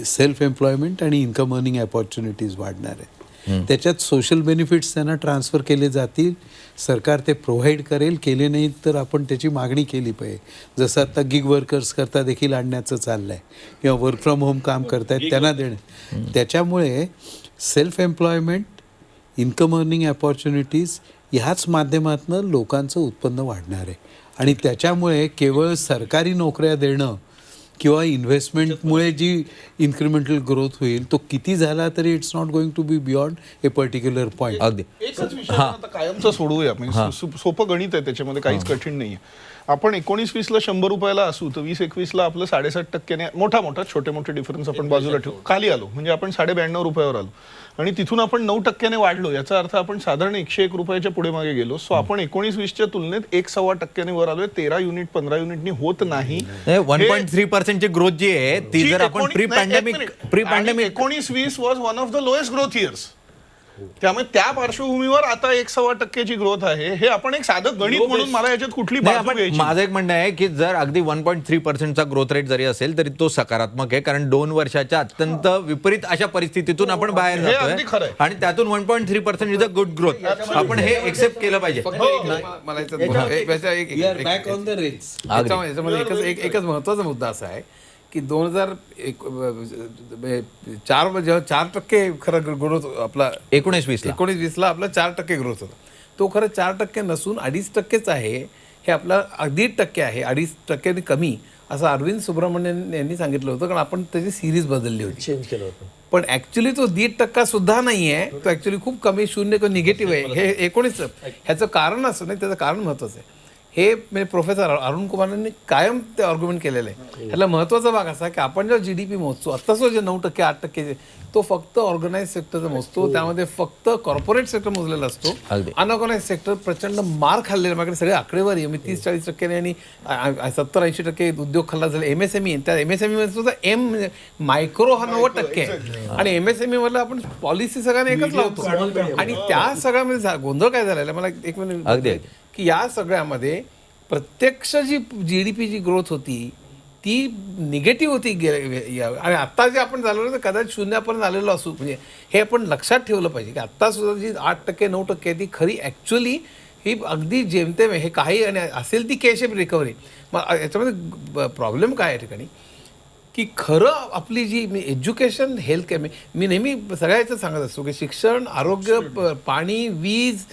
सेल्फ एम्प्लॉयमेंट आणि इन्कम अर्निंग अपॉर्च्युनिटीज वाढणार आहेत. त्याच्यात सोशल बेनिफिट्स त्यांना ट्रान्सफर केले जातील, सरकार ते प्रोव्हाइड करेल. केले नाही तर आपण त्याची मागणी केली पाहिजे. जसं आता गिग वर्कर्स करता देखील आणण्याचं चाललं आहे, किंवा वर्क फ्रॉम होम काम करतायत त्यांना देणं. त्याच्यामुळे self employment, income earning opportunities ह्याच माध्यमातून लोकांचं उत्पन्न वाढणार आहे. आणि त्याच्यामुळे केवळ सरकारी नोकऱ्या देणं किंवा इन्व्हेस्टमेंटमुळे जी इन्क्रिमेंटल ग्रोथ होईल तो किती झाला तरी it's not going to be beyond a particular point. अगदी एकच विषय आपण आता कायमचा सोडवूया म्हणजे सोपं गणित आहे त्याच्यामध्ये काहीच कठीण नाहीये. आपण 19-20ला 100 रुपयाला असू तर 20-21ला आपलं 7.5%ने मोठा छोटे मोठे डिफरन्स आपण बाजूला ठेवू खाली आलो म्हणजे आपण 92 रुपयावर आलो आणि तिथून आपण 9% वाढलो. याचा अर्थ आपण साधारण 101 रुपयाच्या पुढे मागे गेलो. सो आपण 19-20च्या तुलनेत 1.25% वर आलोय. 13 युनिट 15 युनिटनी होत नाही. 1.3% ची ग्रोथ जी आहे ती जर आपण pre pandemic 19-20 was one of the lowest growth years. त्यामुळे त्या पार्श्वभूमीवर आता 1.25% ग्रोथ आहे. हे आपण एक साधं गणित म्हणून मला याच्यात कुठली बाजू घ्यायची. माझं एक म्हणणं आहे की जर अगदी 1.3%चा ग्रोथ रेट जरी असेल तरी तो सकारात्मक आहे कारण 2 वर्षाच्या अत्यंत विपरीत अशा परिस्थितीतून आपण बाहेर हे अगदी खरं जातोय आहे. आणि त्यातून 1.3% इज अ गुड ग्रोथ. आपण हे एक्सेप्ट केलं पाहिजे. मला बॅक ऑन द रेट्स याच्यामध्ये एकच महत्वाचा मुद्दा असा आहे की 4% खरं ग्रोथ आपला 19-20ला आपला 4% ग्रोथ होता. तो खरं 4% नसून 2.5%च आहे. हे आपला 1.5% आहे. 2.5% कमी असं अरविंद सुब्रमण्यन यांनी सांगितलं होतं कारण आपण त्याची सिरीज बदलली होती चेंज केलं होतं. पण ऍक्च्युली तो 1.5% सुद्धा नाही आहे. तो ऍक्च्युली खूप कमी 0 निगेटिव्ह आहे. हे 19 ह्याचं कारण असं नाही त्याचं कारण महत्वाचं आहे. हे म्हणजे प्रोफेसर अरुण कुमारांनी कायम ते आर्ग्युमेंट केलेलं आहे. ह्याला महत्वाचा भाग असा की आपण जेव्हा GDP मोजतो आत्ता जे 9% 8% तो फक्त ऑर्गनाइज सेक्टरचा मोजतो. त्यामध्ये फक्त कॉर्पोरेट सेक्टर मोजलेला असतो. अनऑर्गनाइज सेक्टर प्रचंड मार खाल्लेला. माझ्याकडे सगळे आकडेवारी आहे. 30-40% आणि 70-80% उद्योग खाल्ला झाला. MSME त्या MSME मध्ये सुद्धा म्हणजे मायक्रो हा 90% आहे आणि MSME मधला आपण पॉलिसी सगळ्यांना एकच लावतो आणि त्या सगळ्यामध्ये गोंधळ काय झालेला मला एक मिनिट की या सगळ्यामध्ये प्रत्यक्ष जी GDP जी ग्रोथ होती ती निगेटिव्ह होती आणि आता जे आपण झालो तर कदाचित 0% आलेलो असू. म्हणजे हे आपण लक्षात ठेवलं पाहिजे की आत्ता सुद्धा जी 8% 9% ती खरी ॲक्च्युली ही अगदी जेमतेम हे काही आणि असेल ती केशेप रिकव्हरी. मग याच्यामध्ये प्रॉब्लेम काय आहे ठिकाणी की खरं आपली जी एज्युकेशन हेल्थ केअर मी नेहमी सगळ्या याचं सांगत असतो की शिक्षण आरोग्य पाणी वीज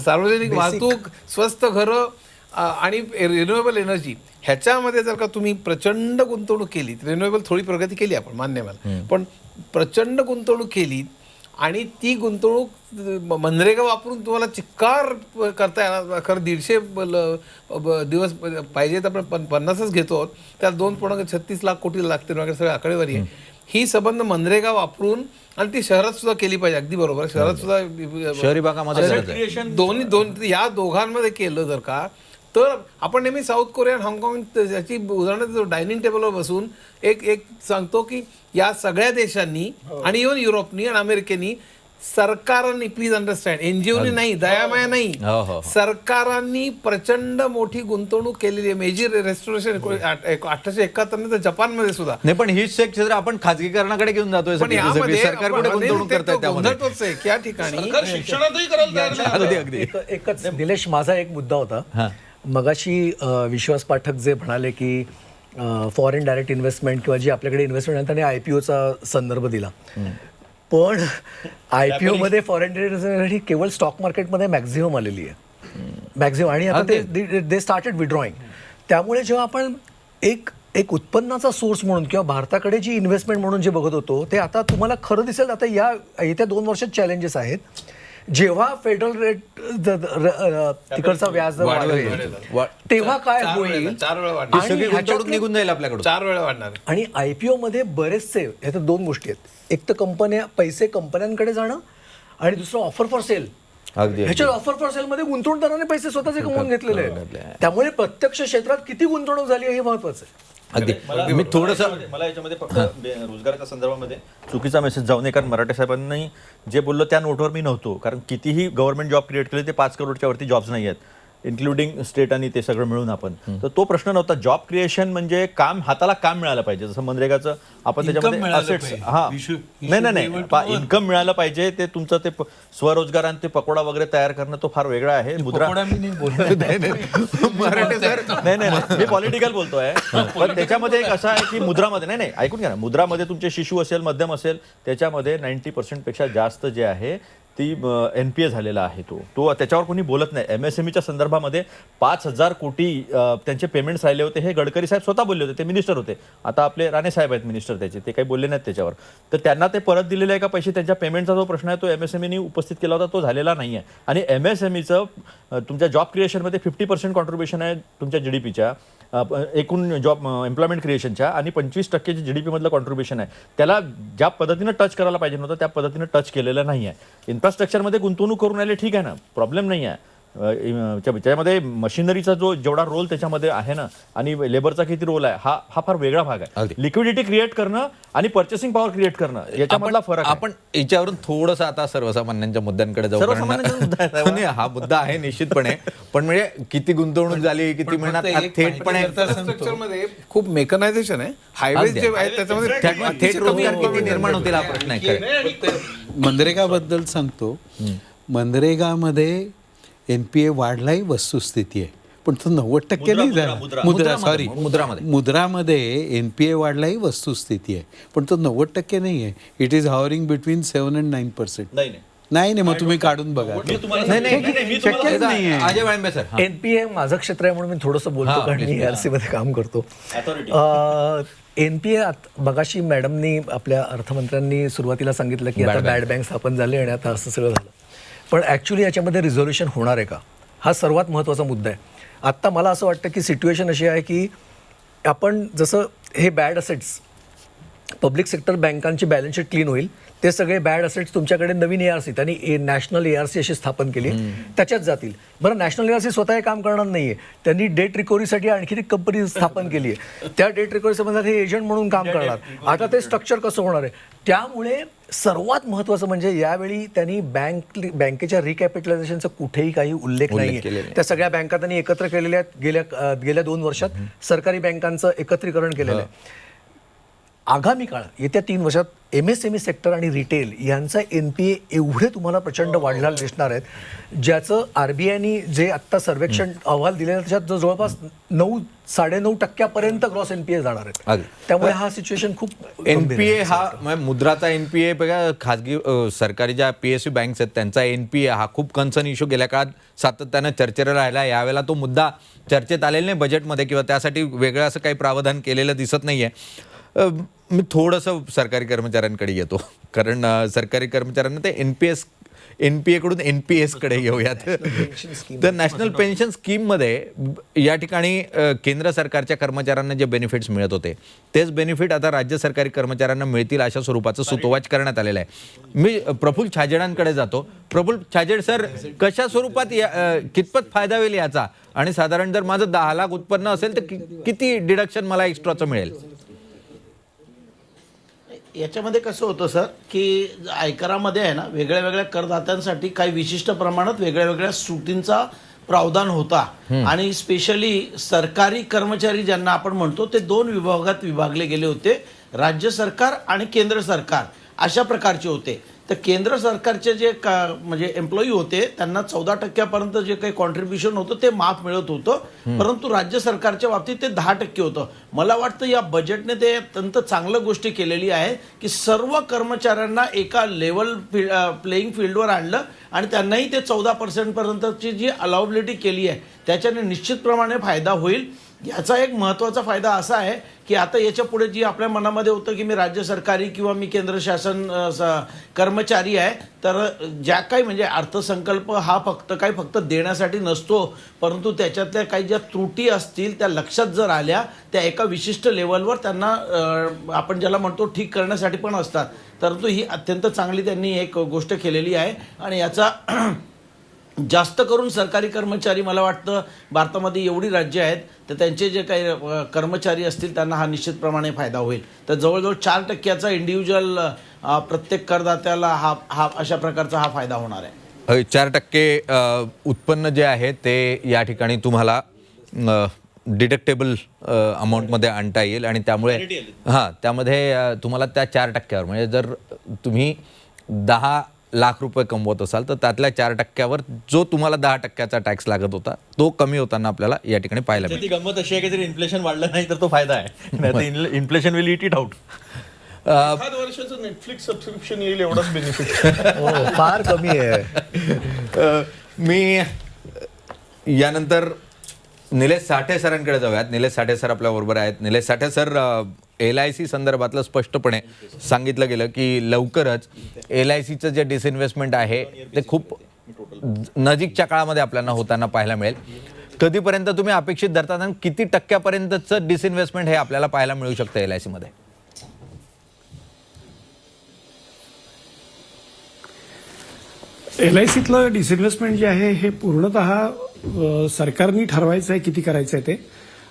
सार्वजनिक वाहतूक स्वस्त घरं आणि रिन्युएबल एनर्जी ह्याच्यामध्ये जर का तुम्ही प्रचंड गुंतवणूक केली रिन्युएबल थोडी प्रगती केली आपण मान्य मला पण प्रचंड गुंतवणूक केली आणि ती गुंतवणूक मनरेगा वापरून तुम्हाला चिक्कार करता येणार. खरं 150 दिवस पाहिजे तर आपण 50च घेतो. त्यात 2.36 लाख कोटी लागते वगैरे सगळे आकडेवारी आहे. ही संबंध मनरेगा वापरून आणि ती शहरात सुद्धा केली पाहिजे. अगदी बरोबर शहरात सुद्धा शहरी भागामध्ये या दोघांमध्ये केलं जर का तर आपण नेहमी साऊथ कोरिया आणि हाँगकाँग याची उदाहरणं डायनिंग टेबलवर बसून एक सांगतो की या सगळ्या देशांनी आणि इव्हन युरोपनी आणि अमेरिकेनी सरकारांनी प्लीज अंडरस्टँड NGOनी नाही दयामाया नाही सरकारांनी प्रचंड मोठी गुंतवणूक केलेली आहे. मेजर रेस्टोरेशन 1871 तर जपानमध्ये सुद्धा नाही पण ही क्षेत्र आपण खाजगीकरणाकडे घेऊन जातोय. सरकार कुठे गुंतवणूक करताय त्या ठिकाणी शिक्षणातही करायला एकच निलेश माझा एक मुद्दा होता मगाशी विश्वास पाठक जे म्हणाले की फॉरेन डायरेक्ट इन्व्हेस्टमेंट किंवा जी आपल्याकडे इन्व्हेस्टमेंट त्यांनी IPOचा संदर्भ दिला. पण IPO मध्ये फॉरेन डायरेक्ट ही केवळ स्टॉक मार्केटमध्ये मॅक्झिमम आलेली आहे मॅक्झिमम आणि आता दे स्टार्टेड विड्रॉईंग. त्यामुळे जेव्हा आपण एक उत्पन्नाचा सोर्स म्हणून किंवा भारताकडे जी इन्व्हेस्टमेंट म्हणून जे बघत होतो ते आता तुम्हाला खरं दिसेल. आता येत्या 2 वर्षात चॅलेंजेस आहेत. जेव्हा फेडरल रेट तिकडचा व्याज वाढेल तेव्हा काय होईल निघून जाईल आपल्याकडे 4 वेळा वाढणार. आणि IPO मध्ये बरेचसे ह्याच्यात 2 गोष्टी आहेत. एक तर पैसे कंपन्यांकडे जाणं आणि दुसरं ऑफर फॉर सेल. ह्याच्यात ऑफर फॉर सेल मध्ये गुंतवणूकदारांनी पैसे स्वतःचे कमवून घेतलेले आहेत. त्यामुळे प्रत्यक्ष क्षेत्रात किती गुंतवणूक झाली हे महत्वाचं आहे. अगदी मी थोडंसं मला याच्यामध्ये फक्त रोजगाराच्या संदर्भामध्ये चुकीचा मेसेज जाऊ नये कारण मराठे साहेबांनी जे बोललो त्या नोटवर मी नव्हतो. कारण कितीही गव्हर्नमेंट जॉब क्रिएट केले ते 5 करोडच्या वरती जॉब्स नाही आहेत इन्क्लुडिंग स्टेट आणि ते सगळं मिळून आपण. तर तो प्रश्न नव्हता. जॉब क्रिएशन म्हणजे काम हाताला काम मिळालं पाहिजे. जसं मनरेगाचं आपण त्याच्यामध्ये असेट्स नाही इन्कम मिळालं पाहिजे. ते तुमचं ते स्वरोजगार आणि ते पकोडा वगैरे तयार करणं तो फार वेगळा आहे. मुद्रा नाही मी पॉलिटिकल बोलतोय पण त्याच्यामध्ये एक असं आहे की मुद्रामध्ये नाही ऐकून घ्या ना मुद्रामध्ये तुमचे शिशु असेल मध्यम असेल त्याच्यामध्ये 90% पेक्षा जास्त जे आहे ती NPA झालेला आहे तो त्याच्यावर कोणी बोलत नाही. MSMEच्या संदर्भामध्ये 5,000 कोटी त्यांचे पेमेंट्स राहिले होते, हे गडकरी साहेब स्वतः बोलले होते, ते मिनिस्टर होते. आता आपले राणे साहेब आहेत मिनिस्टर त्याचे, ते काही बोलले नाहीत त्याच्यावर. तर त्यांना ते परत दिलेले आहे का पैसे, त्यांच्या पेमेंटचा जो प्रश्न आहे तो MSMEनी उपस्थित केला होता, तो झालेला नाही आहे. आणि MSMEचं तुमच्या जॉब क्रिएशनमध्ये 50% कॉन्ट्रीब्युशन आहे तुमच्या GDPच्या, एकूण जॉब एम्प्लॉयमेंट क्रिएशनच्या, आणि 25% जे GDP मधलं कॉन्ट्रीब्युशन आहे त्याला ज्या पद्धतीनं टच करायला पाहिजे नव्हतं त्या पद्धतीनं टच केलेलं नाही आहे. इन्फ्रास्ट्रक्चरमध्ये गुंतवणूक करून राहिले ठीक आहे ना, प्रॉब्लेम नाही आहे. त्याच्यामध्ये मशिनरीचा जेवढा रोल त्याच्यामध्ये आहे ना, आणि लेबरचा किती रोल आहे, हा फार वेगळा भाग आहे. लिक्विडिटी क्रिएट करणं आणि पर्चेसिंग पॉवर क्रिएट करणं याच्यामधला फरक आहे. आपण याच्यावरून थोडंसं आता सर्वसामान्यांच्या मुद्द्यांकडे जाऊ. नाही, हा मुद्दा आहे निश्चितपणे, पण म्हणजे किती गुंतवणूक झाली, किती मेहनत थेटपणे मध्ये खूप मेकनायझेशन आहे. हायवे जे आहेत त्याच्यामध्ये थेट रोजगार किती निर्माण होतील हा प्रश्न आहे. मनरेगाबद्दल सांगतो. मनरेगामध्ये NPA वाढलाही वस्तुस्थिती आहे, पण तो 90% नाही झाला. मुद्रामध्ये NPA वाढलाही वस्तुस्थिती आहे, पण तो 90% नाही आहे. It is hovering between 7 and 9%. नाही, मग तुम्ही काढून बघा. NPA माझं क्षेत्र आहे म्हणून मी थोडंसं बोलतो, कारण मी ARC मध्ये काम करतो. NPA मगाशी मॅडमनी आपल्या अर्थमंत्र्यांनी सुरुवातीला सांगितलं की आता बॅड बँक स्थापन झाले आणि आता असं सगळं झालं, पण ॲक्च्युली याच्यामध्ये रिझोल्युशन होणार आहे का, हा सर्वात महत्त्वाचा मुद्दा आहे. आत्ता मला असं वाटतं की सिच्युएशन अशी आहे की आपण जसं हे बॅड असेट्स, पब्लिक सेक्टर बँकांची बॅलन्स शीट क्लीन होईल, ते सगळे बॅड असेट्स तुमच्याकडे नवीन ARC, त्यांनी नॅशनल ARC अशी स्थापन केली, त्याच्यात जातील. बरं, नॅशनल ARC स्वतः हे काम करणार नाहीये, त्यांनी डेट रिकव्हरीसाठी आणखी एक कंपनी स्थापन केली आहे, त्या डेट रिकव्हरी संबंधात हे एजंट म्हणून काम करणार. आता ते स्ट्रक्चर कसं होणार आहे, त्यामुळे सर्वात महत्त्वाचं म्हणजे यावेळी त्यांनी बँकेच्या रिकॅपिटलायझेशनचा कुठेही काही उल्लेख नाही. त्या सगळ्या बँका त्यांनी एकत्र केलेल्या आहेत. गेल्या 2 वर्षात सरकारी बँकांचं एकत्रीकरण केलेलं आहे. आगामी काळात येत्या 3 वर्षात MSME सेक्टर आणि रिटेल यांचा NPA एवढे तुम्हाला प्रचंड वाढलेला दिसणार आहेत, ज्याचं RBIनी जे आत्ता सर्वेक्षण अहवाल दिलेला त्याच्यात जवळपास 9-9.5% ग्रॉस NPA जाणार आहेत. त्यामुळे हा सिच्युएशन खूप NPA हा मुद्राचा NPA बघा, खाजगी सरकारी ज्या PSU बँक्स आहेत त्यांचा NPA हा खूप कन्सर्न इश्यू गेल्या काळात सातत्यानं चर्चेला राहिला. यावेळेला तो मुद्दा चर्चेत आलेला नाही बजेटमध्ये, किंवा त्यासाठी वेगळं असं काही प्रावधान केलेलं दिसत नाहीये. मी थोडंसं सरकारी कर्मचाऱ्यांकडे येतो, कारण सरकारी कर्मचाऱ्यांना ते NPA कडून NPS कडे येऊयात. तर नॅशनल पेन्शन स्कीममध्ये या ठिकाणी केंद्र सरकारच्या कर्मचाऱ्यांना जे बेनिफिट्स मिळत होते तेच बेनिफिट आता राज्य सरकारी कर्मचाऱ्यांना मिळतील अशा स्वरूपाचं सुतोवाच करण्यात आलेलं आहे. मी प्रफुल्ल छाजेडांकडे जातो. प्रफुल्ल छाजेड सर, कशा स्वरूपात कितपत फायदा होईल याचा, आणि साधारण जर माझं 10 लाख उत्पन्न असेल तर किती डिडक्शन मला एक्स्ट्राचं मिळेल? याच्यामध्ये कसं होतं सर की आयकरामध्ये आहे ना, वेगळ्या वेगळ्या करदात्यांसाठी काही विशिष्ट प्रमाणात वेगळ्या वेगळ्या सुटींचा प्रावधान होता. आणि स्पेशली सरकारी कर्मचारी ज्यांना आपण म्हणतो ते 2 विभागात विभागले गेले होते, राज्य सरकार आणि केंद्र सरकार अशा प्रकारचे होते. तर केंद्र सरकारचे जे म्हणजे एम्प्लॉई होते त्यांना 14% जे काही कॉन्ट्रीब्युशन होतं ते माफ मिळत होतं, परंतु राज्य सरकारच्या बाबतीत ते 10% होतं. मला वाटतं या बजेटने ते अत्यंत चांगलं गोष्टी केलेली आहे की सर्व कर्मचाऱ्यांना एका लेवल प्लेईंग फील्डवर आणलं आणि त्यांनाही ते 14% पर्यंतची जी अलाउबिलिटी केली आहे त्याच्याने निश्चितप्रमाणे फायदा होईल. याचा एक महत्त्वाचा फायदा असा आहे की आता याच्या पुढे जी आपल्या मनामध्ये होतं की मी राज्य सरकारी किंवा मी केंद्र शासन कर्मचारी आहे, तर ज्या काही म्हणजे अर्थसंकल्प हा फक्त देण्यासाठी नसतो, परंतु त्याच्यातल्या काही ज्या त्रुटी असतील त्या लक्षात जर आल्या त्या एका विशिष्ट लेवलवर त्यांना आपण ज्याला म्हणतो ठीक करण्यासाठी पण असतात. परंतु ही अत्यंत चांगली त्यांनी एक गोष्ट केलेली आहे. आणि याचा जास्त करून सरकारी कर्मचारी, मला वाटतं भारतामध्ये एवढी राज्य आहेत तर त्यांचे जे काही कर्मचारी असतील त्यांना हा निश्चितप्रमाणे फायदा होईल. तर जवळजवळ 4% इंडिव्हिज्युअल प्रत्येक करदात्याला हा अशा प्रकारचा हा फायदा होणार आहे. 4% उत्पन्न जे आहे ते या ठिकाणी तुम्हाला डिडक्टेबल अमाऊंटमध्ये आणता येईल, आणि त्यामुळे त्यामध्ये तुम्हाला त्या 4%वर म्हणजे जर तुम्ही 10 लाख रुपये कमवत असाल तर त्यातल्या 4%वर जो तुम्हाला 10%चा टॅक्स लागत होता तो कमी होताना आपल्याला या ठिकाणी पाहायला मिळेल. ती गंमत अशी आहे की जर इन्फ्लेशन वाढलं नाही तर तो फायदा आहे, inflation will it it out. एखाद वर्षाचं नेटफ्लिक्स सबस्क्रिप्शन येईल एवढाच बेनिफिट. हो, फार कमी आहे. मी यानंतर निलेश साठे सरांकडे जाऊयात. निलेश साठे सर आपल्या बरोबर आहेत. निलेश साठे सर, LIC संदर्भातलं स्पष्टपणे सांगितलं गेलं की लवकरच LICचं जे डिसइन्व्हेस्टमेंट आहे ते खूप नजीकच्या काळामध्ये आपल्याला होताना पाहायला मिळेल. कधीपर्यंत तुम्ही अपेक्षित धरतात आणि किती टक्क्यापर्यंतचं डिसइन्व्हेस्टमेंट हे आपल्याला पाहायला मिळू शकतं LIC मध्ये? LICतलं डिसइन्व्हेस्टमेंट जे आहे हे पूर्णतः सरकारने ठरवायचं आहे किती करायचं आहे ते.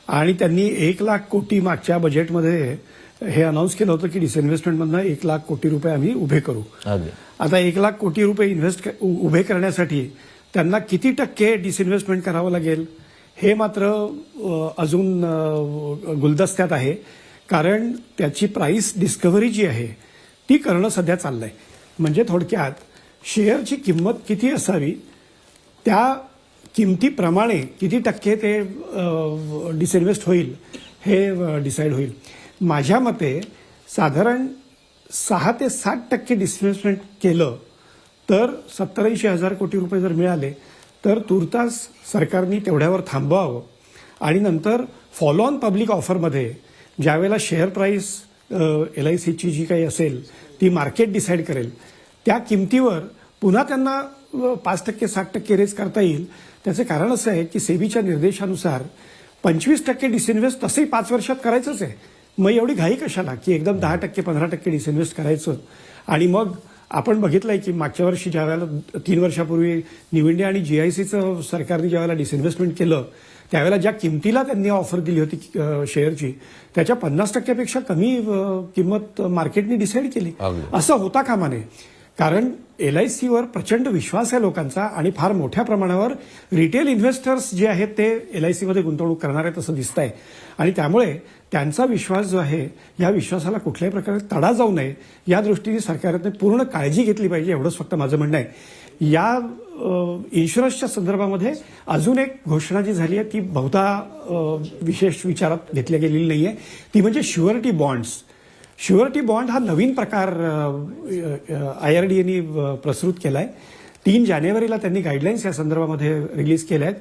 आणि त्यांनी 1,00,000 कोटी मागच्या बजेटमध्ये हे अनाऊन्स केलं होतं की डिसइन्व्हेस्टमेंटमधनं 1,00,000 कोटी रुपये आम्ही उभे करू. आता 1,00,000 कोटी रुपये उभे करण्यासाठी त्यांना किती टक्के डिसइन्व्हेस्टमेंट करावं लागेल हे मात्र अजून गुलदस्त्यात आहे. कारण त्याची प्राइस डिस्कव्हरी जी आहे ती करणं सध्या चाललंय. म्हणजे थोडक्यात शेअरची किंमत किती असावी त्या किमतीप्रमाणे किती टक्के ते डिसइन्व्हेस्ट होईल हे डिसाईड होईल. माझ्या मते साधारण 6 ते 7% डिसइन्व्हेस्टमेंट केलं तर 70-80 कोटी रुपये जर मिळाले तर तुर्तास सरकारने तेवढ्यावर थांबवावं. आणि नंतर फॉलो ऑन पब्लिक ऑफरमध्ये ज्यावेळेला शेअर प्राईस LICची जी काही असेल ती मार्केट डिसाईड करेल त्या किमतीवर पुन्हा त्यांना 5% 7% रेज करता येईल. त्याचे कारण असं आहे की सेबीच्या निर्देशानुसार 25% डिसइन्व्हेस्ट तसंही 5 वर्षात करायचंच आहे. मग एवढी घाई कशाला की एकदम 10% 15% डिसइन्व्हेस्ट करायचं. आणि मग आपण बघितलंय की मागच्या वर्षी ज्या वेळेला 3 वर्षापूर्वी न्यू इंडिया आणि GICचं सरकारने ज्या वेळेला डिसइन्व्हेस्टमेंट केलं त्यावेळेला ज्या किमतीला त्यांनी ऑफर दिली होती शेअरची त्याच्या 50%पेक्षा कमी किंमत मार्केटने डिसाईड केली. असं होता कामा नये. कारण LICवर प्रचंड विश्वास आहे लोकांचा आणि फार मोठ्या प्रमाणावर रिटेल इन्व्हेस्टर्स जे आहेत ते LICमध्ये गुंतवणूक करणार आहेत असं दिसतंय. आणि त्यामुळे त्यांचा विश्वास जो आहे या विश्वासाला कुठल्याही प्रकारे तडा जाऊ नये या दृष्टीने सरकारने पूर्ण काळजी घेतली पाहिजे एवढंच फक्त माझं म्हणणं आहे. या इन्शुरन्सच्या संदर्भामध्ये अजून एक घोषणा जी झाली आहे ती बहुधा विशेष विचारात घेतली गेलेली नाहीये. ती म्हणजे शुअरिटी बॉन्ड्स. शुअरिटी बॉन्ड हा नवीन प्रकार IRDAने प्रस्तुत केलाय. 3 जानेवारीला त्यांनी गाईडलाईन्स या संदर्भामध्ये रिलीज केल्या आहेत.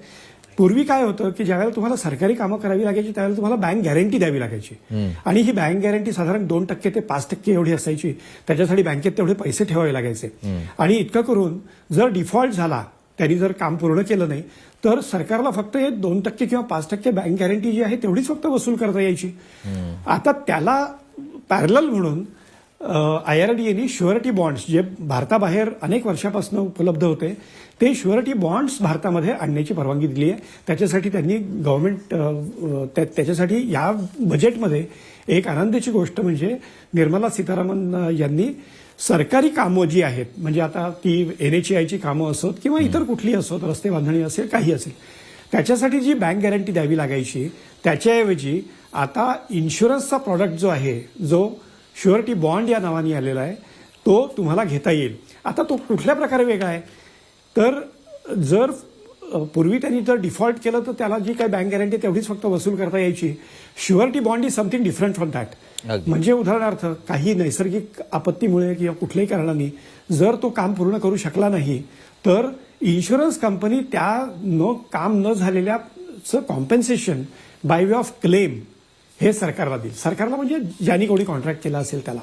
पूर्वी काय होतं की ज्यावेळेला तुम्हाला सरकारी कामं करावी लागायची त्यावेळेला तुम्हाला बँक गॅरंटी द्यावी लागायची. आणि ही बँक गॅरंटी साधारण 2% ते 5% एवढी असायची. त्याच्यासाठी बँकेत तेवढे पैसे ठेवावे लागायचे. आणि इतकं करून जर डिफॉल्ट झाला त्यांनी जर काम पूर्ण केलं नाही तर सरकारला फक्त हे 2% किंवा 5% बँक गॅरंटी जी आहे तेवढीच फक्त वसूल करता यायची. आता त्याला पॅरलल म्हणून IRDAने शुअरिटी बॉन्ड्स जे भारताबाहेर अनेक वर्षापासून उपलब्ध होते ते शुअरिटी बॉन्ड्स भारतामध्ये आणण्याची परवानगी दिली आहे. त्याच्यासाठी त्यांनी गव्हर्नमेंट त्याच्यासाठी या बजेटमध्ये एक आनंदाची गोष्ट म्हणजे निर्मला सीतारामन यांनी सरकारी कामं जी आहेत म्हणजे आता ती NHAIची कामं असोत किंवा इतर कुठली असोत रस्ते बांधणी असेल काही असेल त्याच्यासाठी जी बँक गॅरंटी द्यावी लागायची त्याच्याऐवजी आता इन्शुरन्सचा प्रॉडक्ट जो आहे जो शुअरिटी बॉन्ड या नावाने आलेला आहे तो तुम्हाला घेता येईल. आता तो कुठल्या प्रकारे वेगळा आहे तर जर पूर्वी त्यांनी जर डिफॉल्ट केलं तर त्याला जी काही बँक गॅरंटी तेवढीच फक्त वसूल करता यायची. Surety bond is something different from that. म्हणजे उदाहरणार्थ काही नैसर्गिक आपत्तीमुळे किंवा कुठल्याही कारणाने जर तो काम पूर्ण करू शकला नाही तर इन्शुरन्स कंपनी त्या काम न झालेल्याचं compensation by way of claim हे सरकारला देईल. सरकारला म्हणजे ज्यांनी कोणी कॉन्ट्रॅक्ट केला असेल त्याला.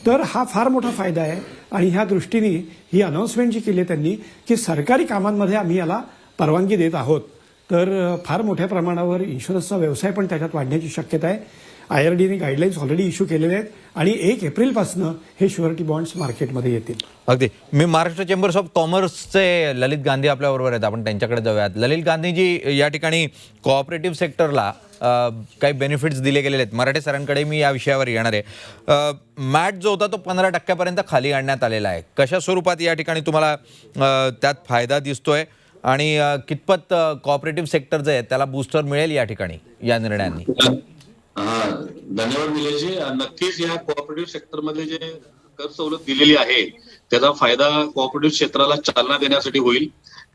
तर हा फार मोठा फायदा आहे. आणि ह्या दृष्टीने ही अनाऊन्समेंट जी केली आहे त्यांनी की सरकारी कामांमध्ये आम्ही याला परवानगी देत आहोत तर फार मोठ्या प्रमाणावर इन्शुरन्सचा व्यवसाय पण त्याच्यात वाढण्याची शक्यता आहे. IRDAने गाईडलाईन्स ऑलरेडी इश्यू केलेले आहेत आणि 1 एप्रिलपासून हे शुअरिटी बॉन्ड्स मार्केटमध्ये येतील. अगदी. मी महाराष्ट्र चेंबर्स ऑफ कॉमर्सचे ललित गांधी आपल्याबरोबर आहेत. आपण त्यांच्याकडे जाऊयात. ललित गांधीजी, या ठिकाणी कोऑपरेटिव्ह सेक्टरला काही बेनिफिट्स दिले गेलेले आहेत. मराठे सरांकडे मी या विषयावर येणार आहे. मॅट जो होता तो 15% खाली आणण्यात आलेला आहे. कशा स्वरूपात या ठिकाणी तुम्हाला त्यात फायदा दिसतोय आणि कितपत कोऑपरेटिव्ह सेक्टर जे आहे त्याला बूस्टर मिळेल या ठिकाणी या निर्णयांनी? धन्यवाद निलेशजी. नक्कीच या कोऑपरेटिव्ह सेक्टरमध्ये जे कर सवलत दिलेली आहे त्याचा फायदा कोऑपरेटिव्ह क्षेत्राला चालना देण्यासाठी होईल.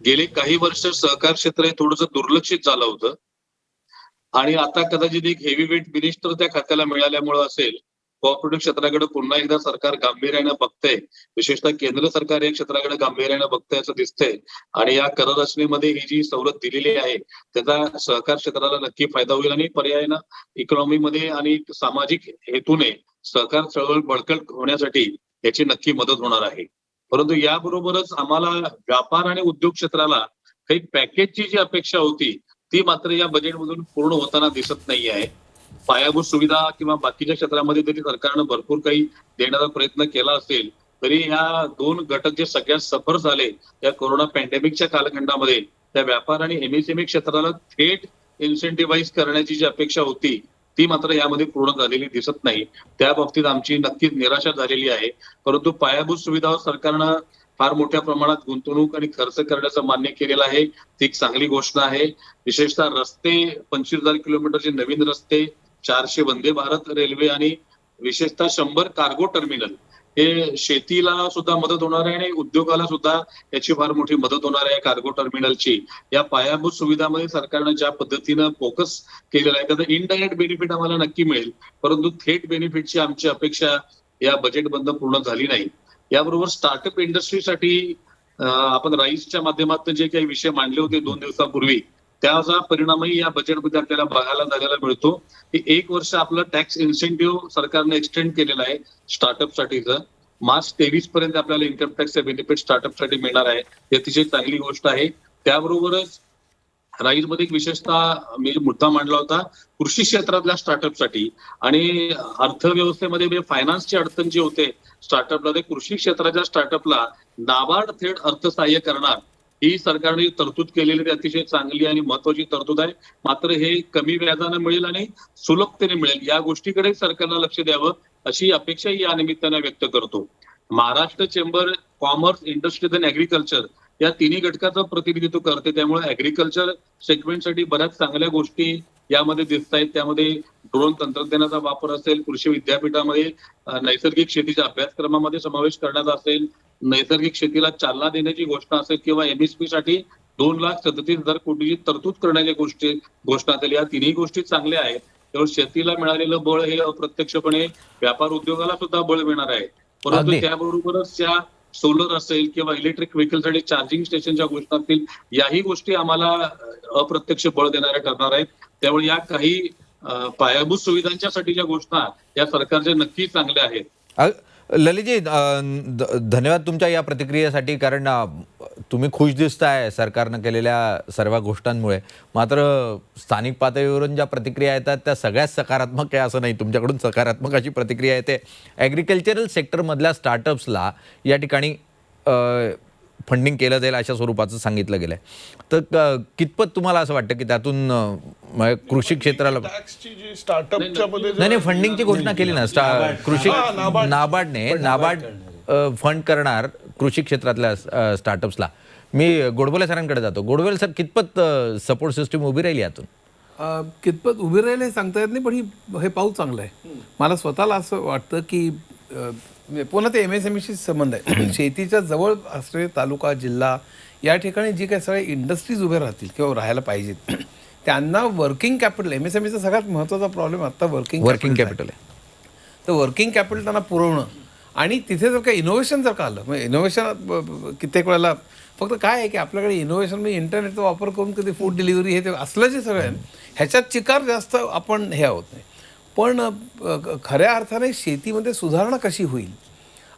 गेली काही वर्ष सहकार क्षेत्र हे थोडंसं दुर्लक्षित झालं होतं आणि आता कदाचित एक हेवी वेट मिनिस्टर त्या खात्याला मिळाल्यामुळे असेल कोऑपरेटिव्ह क्षेत्राकडे पुन्हा एकदा सरकार गांभीर्याने बघतंय, विशेषतः केंद्र सरकार या क्षेत्राकडे गांभीर्याने बघतंय असं दिसतंय. आणि या कररचनेमध्ये ही जी सवलत दिलेली आहे त्याचा सहकार क्षेत्राला नक्की फायदा होईल आणि पर्यायानं इकॉनॉमीमध्ये आणि सामाजिक हेतूने सहकार चळवळ बळकट होण्यासाठी याची नक्की मदत होणार आहे. परंतु याबरोबरच आम्हाला व्यापार आणि उद्योग क्षेत्राला काही पॅकेजची जी अपेक्षा होती ती मात्र या बजेटमधून पूर्ण होताना दिसत नाही आहे. पायाभूत सुविधा किंवा बाकीच्या क्षेत्रामध्ये जरी सरकारनं भरपूर काही देण्याचा प्रयत्न केला असेल तरी ह्या दोन घटक जे सगळ्यात सफर झाले या कोरोना पॅन्डेमिकच्या कालखंडामध्ये त्या व्यापार आणि एमएसएमई क्षेत्राला थेट इन्सेंटिव्हाइज करण्याची जी अपेक्षा होती ती मात्र यामध्ये पूर्ण झालेली दिसत नाही. त्या बाबतीत आमची नक्कीच निराशा झालेली आहे. परंतु पायाभूत सुविधावर सरकारनं फार मोठ्या प्रमाणात गुंतवणूक आणि खर्च करण्याचं मान्य केलेलं आहे, ती एक चांगली गोष्ट आहे. विशेषतः रस्ते 25,000 किलोमीटरचे नवीन रस्ते, 400 वंदे भारत रेल्वे आणि विशेषतः 100 कार्गो टर्मिनल हे शेतीला सुद्धा मदत होणार आहे आणि उद्योगाला सुद्धा याची फार मोठी मदत होणार आहे. कार्गो टर्मिनलची या पायाभूत सुविधामध्ये सरकारनं ज्या पद्धतीनं फोकस केलेला आहे त्याचा इनडायरेक्ट बेनिफिट आम्हाला नक्की मिळेल, परंतु थेट बेनिफिटची आमची अपेक्षा या बजेटमधनं पूर्ण झाली नाही. याबरोबर स्टार्टअप इंडस्ट्रीसाठी आपण राईसच्या माध्यमातून जे काही विषय मांडले होते 2 दिवसापूर्वी त्याचा परिणामही या बजेटमध्ये आपल्याला बघायला झालेला मिळतो की 1 वर्ष आपलं टॅक्स इन्सेंटिव्ह सरकारने एक्सटेंड केलेलं आहे स्टार्टअपसाठीचं. मार्च 23 पर्यंत आपल्याला इन्कम टॅक्सचे बेनिफिट स्टार्टअपसाठी मिळणार आहे, ही अतिशय चांगली गोष्ट आहे. त्याबरोबरच राईजमध्ये एक विशेषतः मी मुद्दा मांडला होता कृषी क्षेत्रातल्या स्टार्टअपसाठी आणि अर्थव्यवस्थेमध्ये फायनान्सची अडचण जी होते स्टार्टअपला ते कृषी क्षेत्राच्या स्टार्टअपला नाबार्ड थेट अर्थसहाय्य करणार ही सरकारने तरतूद केलेली ती अतिशय चांगली आणि महत्वाची तरतूद आहे. मात्र हे कमी व्याजानं मिळेल आणि सुलभतेने मिळेल या गोष्टीकडे सरकारनं लक्ष द्यावं अशी अपेक्षाही या निमित्तानं व्यक्त करतो. Maharashtra chamber commerce, industries and agriculture या तिन्ही घटकाचं प्रतिनिधित्व करते, त्यामुळे ऍग्रिकल्चर सेगमेंटसाठी बऱ्याच चांगल्या गोष्टी यामध्ये दिसत आहेत. त्यामध्ये ड्रोन तंत्रज्ञानाचा वापर असेल, कृषी विद्यापीठामध्ये नैसर्गिक शेतीच्या अभ्यासक्रमामध्ये समावेश करण्याचा असेल, नैसर्गिक शेतीला चालना देण्याची घोषणा असेल किंवा एमएसपी साठी 2,37,000 कोटीची तरतूद करण्याची घोषणा असेल, या तिन्ही गोष्टी चांगल्या आहेत. त्यामुळे शेतीला मिळालेलं बळ हे अप्रत्यक्षपणे व्यापार उद्योगाला सुद्धा बळ मिळणार आहे. परंतु त्याबरोबरच त्या सोलर असेल किंवा इलेक्ट्रिक व्हेकलसाठी चार्जिंग स्टेशनच्या घोषणा असतील, याही गोष्टी आम्हाला अप्रत्यक्ष बळ देणाऱ्या ठरणार आहेत. त्यामुळे या काही पायाभूत सुविधांच्यासाठी ज्या घोषणा या सरकारच्या नक्की चांगल्या आहेत. ललितजी, धन्यवाद तुमच्या या प्रतिक्रियेसाठी, कारण तुम्ही खुश दिसताय सरकारनं केलेल्या सर्व गोष्टांमुळे. मात्र स्थानिक पातळीवरून ज्या प्रतिक्रिया येतात त्या सगळ्याच सकारात्मक आहे असं नाही, तुमच्याकडून सकारात्मक अशी प्रतिक्रिया येते. ॲग्रिकल्चरल सेक्टरमधल्या स्टार्टअप्सला या ठिकाणी फंडिंग केलं जाईल अशा स्वरूपाचं सांगितलं गेलंय. तर कितपत तुम्हाला असं वाटतं की त्यातून कृषी क्षेत्राला नाही फंडिंगची घोषणा केली ना कृषी नाबार्ड फंड करणार कृषी क्षेत्रातल्या स्टार्टअप्सला. मी गोडबोले सरांकडे जातो. गोडबोले सर, कितपत सपोर्ट सिस्टीम उभी राहिली यातून? कितपत उभी राहिली हे सांगता येत नाही, पण हे पाऊल चांगलं आहे. मला स्वतःला असं वाटतं की पुन्हा ते एमएसएमईशी संबंध आहे. शेतीच्या जवळ असलेले तालुका, जिल्हा या ठिकाणी जी काही सगळे इंडस्ट्रीज उभे राहतील किंवा राहायला पाहिजेत त्यांना वर्किंग कॅपिटल, एमएसएमईचा सगळ्यात महत्त्वाचा प्रॉब्लेम आता वर्किंग कॅपिटल आहे. तर वर्किंग कॅपिटल त्यांना पुरवणं आणि तिथे जर का इनोव्हेशन जर का आलं, म्हणजे इनोव्हेशन कित्येक वेळेला फक्त काय आहे की आपल्याकडे इनोव्हेशन म्हणजे इंटरनेटचा वापर करून कधी फूड डिलिव्हरी हे ते असलं जे सगळं आहे ह्याच्यात चिकार जास्त आपण हे आहोत नाही. पण खऱ्या अर्थाने शेतीमध्ये सुधारणा कशी होईल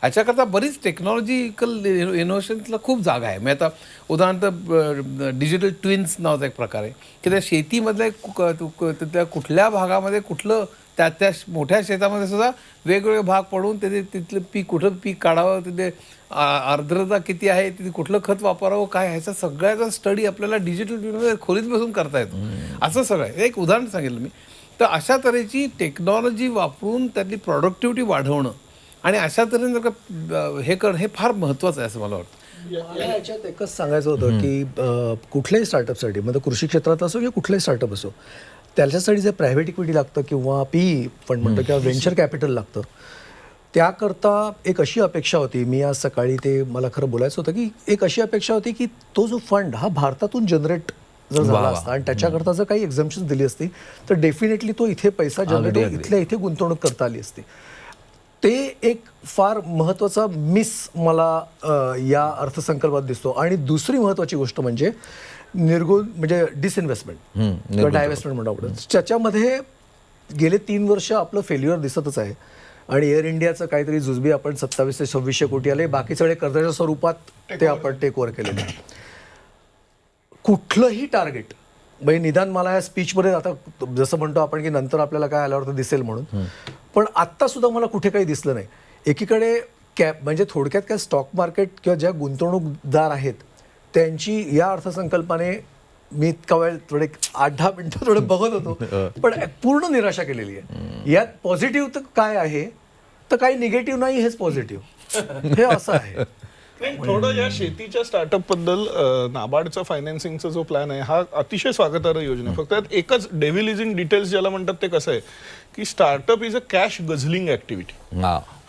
याच्याकरता बरीच टेक्नॉलॉजिकल इनोव्हेशनला खूप जागा आहे. म्हणजे आता उदाहरणार्थ डिजिटल ट्विन्स नावाचा एक प्रकार आहे की त्या शेतीमधल्या त्या कुठल्या भागामध्ये कुठलं त्या मोठ्या शेतामध्ये सुद्धा वेगवेगळे भाग पडून तिथलं पीक कुठं पीक काढावं, तिथे आर्द्रता किती आहे, तिथे कुठलं खत वापरावं काय, ह्याचा सगळ्याचा स्टडी आपल्याला डिजिटल ट्विनमध्ये खोलीत बसून करता येतो. असं सगळं एक उदाहरण सांगितलं मी. तर अशा तऱ्हेची टेक्नॉलॉजी वापरून त्यातली प्रॉडक्टिव्हिटी वाढवणं आणि अशा तऱ्हेने जर का हे करणं हे फार महत्त्वाचं आहे असं मला वाटतं. मला याच्यात एकच सांगायचं होतं की कुठल्याही स्टार्टअपसाठी, म्हणजे कृषी क्षेत्रात असो किंवा कुठलाही स्टार्टअप असो, त्याच्यासाठी जे प्रायव्हेट इक्विटी लागतं किंवा पी फंड म्हणतो किंवा व्हेंचर कॅपिटल लागतं, त्याकरता एक अशी अपेक्षा होती, मी आज सकाळी ते मला खरं बोलायचं होतं की एक अशी अपेक्षा होती की तो जो फंड हा भारतातून जनरेट जर झाला असता आणि त्याच्याकरता जर काही एक्झम्पशन्स दिली असती तर डेफिनेटली तो इथे पैसा जनरेट इथल्या इथे गुंतवणूक करता आली असती. ते एक फार महत्त्वाचा मिस मला या अर्थसंकल्पात दिसतो. आणि दुसरी महत्त्वाची गोष्ट म्हणजे म्हणजे डिसइन्व्हेस्टमेंट किंवा डायव्हेस्टमेंट म्हणतो आपण, त्याच्यामध्ये गेले 3 वर्ष आपलं फेल्युअर दिसतच आहे. आणि एअर इंडियाचं काहीतरी जुजबी आपण 2700 ते 2600 कोटी आले, बाकी सगळे कर्जाच्या स्वरूपात ते आपण टेक ओव्हर केलेले. कुठलंही टार्गेट म्हणजे निदान मला या स्पीचमध्ये, आता जसं म्हणतो आपण की नंतर आपल्याला काय आल्यावर तर दिसेल म्हणून, पण आत्ता सुद्धा मला कुठे काही दिसलं नाही. एकीकडे म्हणजे थोडक्यात काय स्टॉक मार्केट किंवा ज्या गुंतवणूकदार आहेत त्यांची या अर्थसंकल्पाने, मी इतका वेळ थोडे 8-10 मिनिटं थोडे बघत होतो, पण पूर्ण निराशा केलेली आहे. यात पॉझिटिव्ह तर काय आहे, तर काही निगेटिव्ह नाही, हेच पॉझिटिव्ह हे असं आहे. थोडं या शेतीच्या स्टार्टअप बद्दल नाबार्डचा फायनान्सिंगचा जो प्लॅन आहे हा अतिशय स्वागतार्ह योजना आहे. फक्त त्यात एकच डेव्हिल इज इन डिटेल्स ज्याला म्हणतात ते कसं आहे की startup is a cash guzzling activity.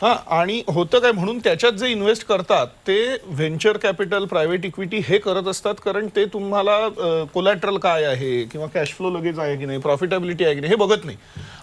हा, आणि होतं काय, म्हणून त्याच्यात जे इन्व्हेस्ट करतात ते व्हेंचर कॅपिटल, प्रायव्हेट इक्विटी हे करत असतात, कारण ते तुम्हाला कोलॅटरल काय आहे किंवा कॅश फ्लो लगेच आहे की नाही, प्रॉफिटेबिलिटी आहे की नाही हे बघत नाही.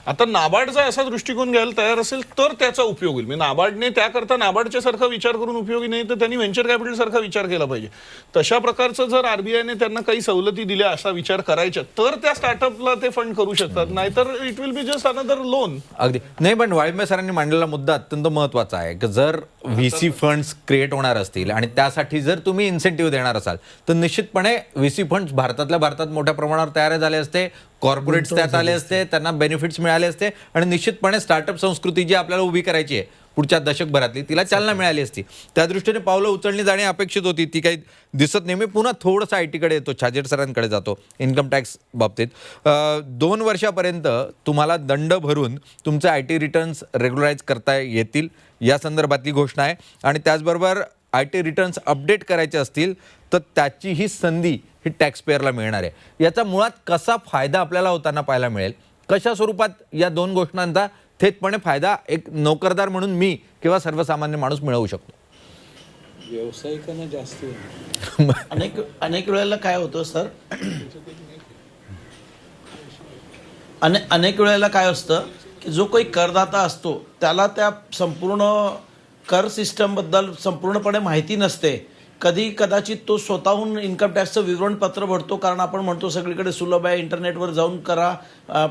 आता नाबार्डचा असा दृष्टिकोन घ्यायला तयार असेल तर त्याचा उपयोग होईल. म्हणजे नाबार्डने त्याकरता नाबार्डच्या सारखा विचार करून उपयोगी नाही, तर त्यांनी व्हेंचर कॅपिटल सारखा विचार केला पाहिजे. तशा प्रकारचं जर आरबीआयने त्यांना काही सवलती दिल्या असा विचार करायच्या तर त्या स्टार्टअपला ते फंड करू शकतात, नाहीतर it will be just another loan. अगदी नाही, पण वाळिंबे सरांनी मांडलेला मुद्दा अत्यंत महत्त्वाचा आहे की जर व्हीसी फंड्स क्रिएट होणार असतील आणि त्यासाठी जर तुम्ही इन्सेंटिव्ह देणार असाल तर निश्चितपणे व्हीसी फंड्स भारतातल्या भारतात मोठ्या प्रमाणावर तयार झाले असते, कॉर्पोरेट्स त्यात आले असते, त्यांना बेनिफिट्स मिळाले असते आणि निश्चितपणे स्टार्टअप संस्कृती जी आपल्याला उभी करायची आहे पुढच्या दशकभरातली तिला चालना मिळाली असती. त्या दृष्टीने पावलं उचलणी जाणे अपेक्षित होती, ती काही दिसत नाही. मी पुन्हा थोडंसं IT कडे येतो, छाजेड सरांकडे जातो. इन्कम टॅक्स बाबतीत 2 वर्षापर्यंत तुम्हाला दंड भरून तुमचे IT रिटर्न्स रेग्युलराईज करता येतील या संदर्भातली घोषणा आहे. आणि त्याचबरोबर IT रिटर्न्स अपडेट करायचे असतील तर त्याचीही संधी ही टॅक्स पेअरला मिळणार आहे. याचा मुळात कसा फायदा आपल्याला होताना पाहायला मिळेल, कशा स्वरूपात या 2 घोषणांचा थेटपणे फायदा एक नोकरदार म्हणून मी किंवा सर्वसामान्य माणूस मिळवू शकतो? व्यावसायिकांना जास्त अनेक वेळेला काय होतं सर, अनेक वेळेला काय असतं की जो काही करदाता असतो त्याला त्या संपूर्ण कर सिस्टमबद्दल संपूर्णपणे माहिती नसते. कदाचित तो स्वतःहून इन्कम टॅक्सचं विवरणपत्र भरतो, कारण आपण म्हणतो सगळीकडे सुलभ आहे, इंटरनेटवर जाऊन करा,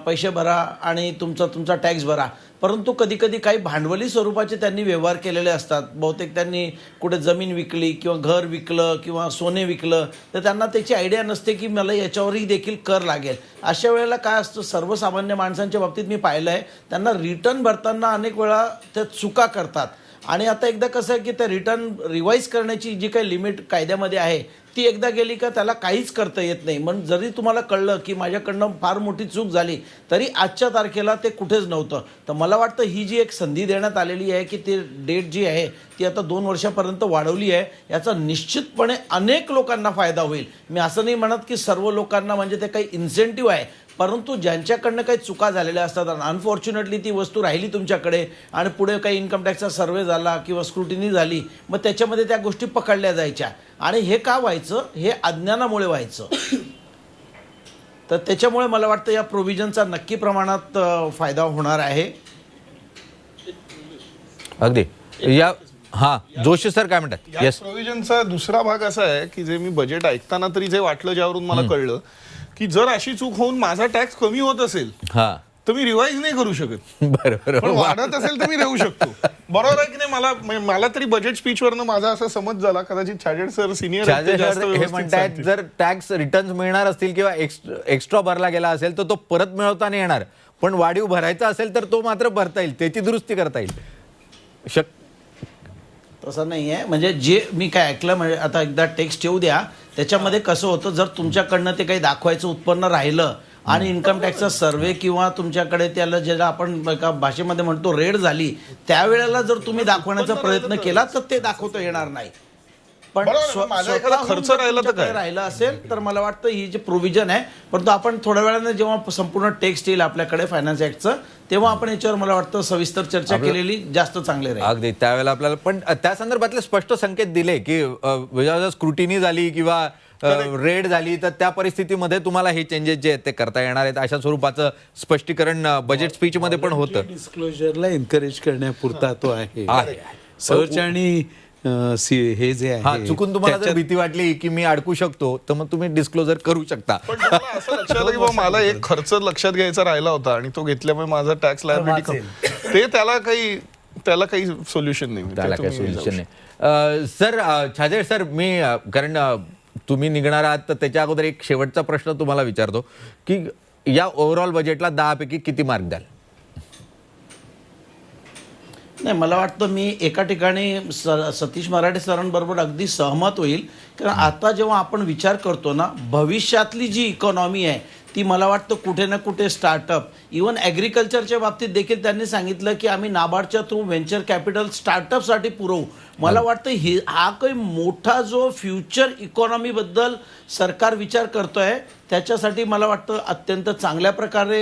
पैसे भरा आणि तुमचा टॅक्स भरा. परंतु कधी काही भांडवली स्वरूपाचे त्यांनी व्यवहार केलेले असतात. बहुतेक त्यांनी कुठे जमीन विकली किंवा घर विकलं किंवा सोने विकलं, तर त्यांना त्याची आयडिया नसते की मला याच्यावरही देखील कर लागेल. अशा वेळेला काय असतं, सर्वसामान्य माणसांच्या बाबतीत मी पाहिलं आहे त्यांना रिटर्न भरताना अनेक वेळा त्या चुका करतात. आणि आता एकदा कसं आहे की त्या रिटर्न रिवाईज करण्याची जी काही लिमिट कायद्यामध्ये आहे ती एकदा गेली का त्याला काहीच करता येत नाही. म्हणून जरी तुम्हाला कळलं की माझ्याकडनं फार मोठी चूक झाली तरी आजच्या तारखेला ते कुठेच नव्हतं. तर मला वाटतं ही जी एक संधी देण्यात आलेली आहे की ती डेट जी आहे ती आता 2 वर्षापर्यंत वाढवली आहे, याचा निश्चितपणे अनेक लोकांना फायदा होईल. मी असं नाही म्हणत की सर्व लोकांना म्हणजे ते काही इन्सेंटिव्ह आहे, परंतु ज्यांच्याकडनं काही चुका झालेल्या असतात आणि अनफॉर्च्युनेटली ती वस्तू राहिली तुमच्याकडे आणि पुढे काही इन्कम टॅक्सचा सर्वे झाला किंवा स्क्रुटिनी झाली, मग त्याच्यामध्ये त्या गोष्टी पकडल्या जायच्या. आणि हे का व्हायचं, हे अज्ञानामुळे व्हायचं. तर त्याच्यामुळे मला वाटतं या प्रोव्हिजनचा नक्की प्रमाणात फायदा होणार आहे. अगदी जोशी सर काय म्हणतात? या प्रोव्हिजनचा दुसरा भाग असा आहे की जे मी बजेट ऐकताना तरी जे वाटलं, ज्यावरून मला कळलं की जर अशी चूक होऊन माझा टॅक्स कमी होत असेल तर मी रिवाईज नाही करू शकत. बरोबर, पण वाढत असेल तर मी राहू शकतो. बरोबर आहे की नाही? मला तरी बजेट स्पीच वरनं माझा असा समज झाला, कदाचित छाजेड सर सिनियर हे म्हणतायत जर टॅक्स रिटर्न्स मिळणार असतील किंवा एक्स्ट्रा भरला गेला असेल तर तो परत मिळवता नाही येणार, पण वाढीव भरायचा असेल तर तो मात्र भरता येईल, त्याची दुरुस्ती करता येईल. तसं नाही आहे. म्हणजे जे मी काय ऐकलं, म्हणजे आता एकदा टेक्स्ट येऊ द्या, त्याच्यामध्ये कसं होतं, जर तुमच्याकडनं ते काही दाखवायचं उत्पन्न राहिलं आणि इन्कम टॅक्सचा सर्वे किंवा तुमच्याकडे त्याला ज्याला आपण एका भाषेमध्ये म्हणतो रेड झाली, त्यावेळेला जर तुम्ही दाखवण्याचा प्रयत्न केला तर ते दाखवता येणार नाही. पण खर्च राहिला असेल तर मला वाटतं ही जे प्रोव्हिजन आहे, परंतु आपण थोड्या वेळाने जेव्हा संपूर्ण टेक्स्ट येईल आपल्याकडे फायनान्स ऍक्टचं, तेव्हा आपण याच्यावर मला वाटतं सविस्तर चर्चा केलेली जास्त चांगले राहील. अगदी त्यावेळेला आपल्याला पण त्या संदर्भातले स्पष्ट संकेत दिले की स्क्रुटिनी झाली किंवा रेड झाली तर त्या परिस्थितीमध्ये तुम्हाला हे चेंजेस जे आहेत ते करता येणार आहेत अशा स्वरूपाचं स्पष्टीकरण बजेट स्पीच मध्ये पण होतं. डिस्क्लोजरला एनकरेज करण्यापुरता तो आहे. सर्च आणि हे जे आहे चुकून तुम्हाला जर भीती वाटली की मी अडकू शकतो तर मग तुम्ही डिस्क्लोजर करू शकता. पण मला असं लक्षात आलं की बाबा मला एक खर्च लक्षात घ्यायचा राहिला होता आणि तो घेतल्यामुळे माझा टॅक्स लायबिलिटी ते त्याला काही सोल्युशन नाही. त्याला काही सोल्युशन नाही. सर छाजेड सर मी कारण तुम्ही निघणार आहात तर त्याच्या अगोदर एक शेवटचा प्रश्न तुम्हाला विचारतो की या ओव्हरऑल बजेटला 10 पैकी किती मार्क द्याल? नाही, मला वाटतं मी एका ठिकाणी सतीश मराठे सरांबरोबर अगदी सहमत होईल. कारण आता जेव्हा आपण विचार करतो ना, भविष्यातली जी इकॉनॉमी आहे ती मला वाटतं कुठे ना कुठे स्टार्टअप, इव्हन ॲग्रिकल्चरच्या बाबतीत देखील त्यांनी सांगितलं की आम्ही नाबार्डच्या थ्रू व्हेंचर कॅपिटल स्टार्टअपसाठी पुरवू. मला वाटतं हा काही मोठा जो फ्युचर इकॉनॉमीबद्दल सरकार विचार करतोय त्याच्यासाठी मला वाटतं अत्यंत चांगल्या प्रकारे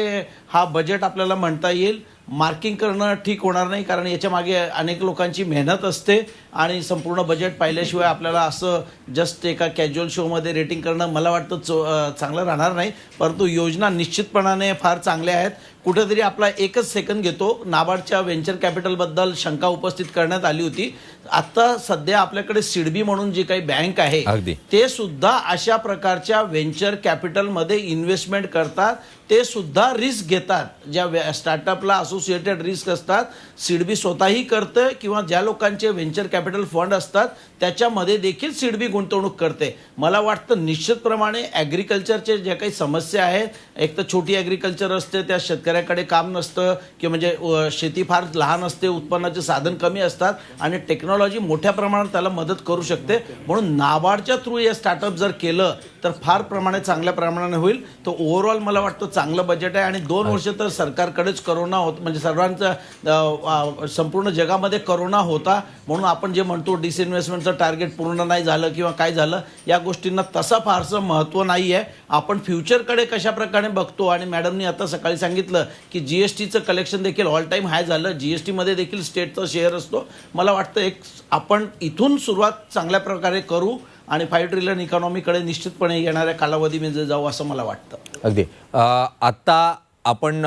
हा बजेट आपल्याला म्हणता येईल. मार्किंग करणं ठीक होणार नाही कारण याच्या मागे अनेक लोकांची मेहनत असते आणि संपूर्ण बजेट पाहिल्याशिवाय आपल्याला असं जस्ट एका कॅज्युअल शोमध्ये रेटिंग करणं मला वाटतं चांगलं राहणार नाही. परंतु योजना निश्चितपणाने फार चांगल्या आहेत. कुठेतरी आपला एकच सेकंद घेतो. नाबार्डच्या व्हेंचर कॅपिटलबद्दल शंका उपस्थित करण्यात आली होती. आता सध्या आपल्याकडे सिडबी म्हणून जी काही बँक आहे ते सुद्धा अशा प्रकारच्या व्हेंचर कॅपिटलमध्ये इन्व्हेस्टमेंट करतात. ते सुद्धा रिस्क घेतात, ज्या स्टार्टअपला असोसिएटेड रिस्क असतात सिडबी स्वतःही करतं किंवा ज्या लोकांचे व्हेंचर कॅपिटल फंड असतात त्याच्यामध्ये देखील सिडबी गुंतवणूक करते. मला वाटतं निश्चितप्रमाणे ॲग्रिकल्चरचे ज्या काही समस्या आहेत, एक तर छोटी ॲग्रिकल्चर असते, त्या शेतकऱ्याकडे काम नसतं किंवा म्हणजे शेती फार लहान असते, उत्पन्नाचे साधन कमी असतात आणि टेक्नॉलॉजी मोठ्या प्रमाणात त्याला मदत करू शकते. म्हणून नाबार्डच्या थ्रू हे स्टार्टअप जर केलं तर फार प्रमाणे चांगल्या प्रमाणाने होईल. तर ओव्हरऑल मला वाटतं चांगलं बजेट आहे आणि 2 वर्ष तर सरकारकडेच करोना होत म्हणजे सर्वांचा संपूर्ण जगामध्ये करोना होता म्हणून आपण जे म्हणतो डिसइन्व्हेस्टमेंटचं टार्गेट पूर्ण नाही झालं किंवा काय झालं या गोष्टींना तसं फारसं महत्त्व नाही आहे. आपण फ्युचरकडे कशा प्रकारे बघतो आणि मॅडमनी आता सकाळी सांगितलं की जीएसटीचं कलेक्शन देखील ऑल टाईम हाय झालं. जीएसटीमध्ये देखील स्टेटचा शेअर असतो. मला वाटतं आपण इथून सुरुवात चांगल्या प्रकारे करू आणि 5 ट्रिलियन इकॉनॉमीकडे निश्चितपणे येणाऱ्या कालावधीमध्ये जाऊ असं मला वाटतं. अगदी आता आपण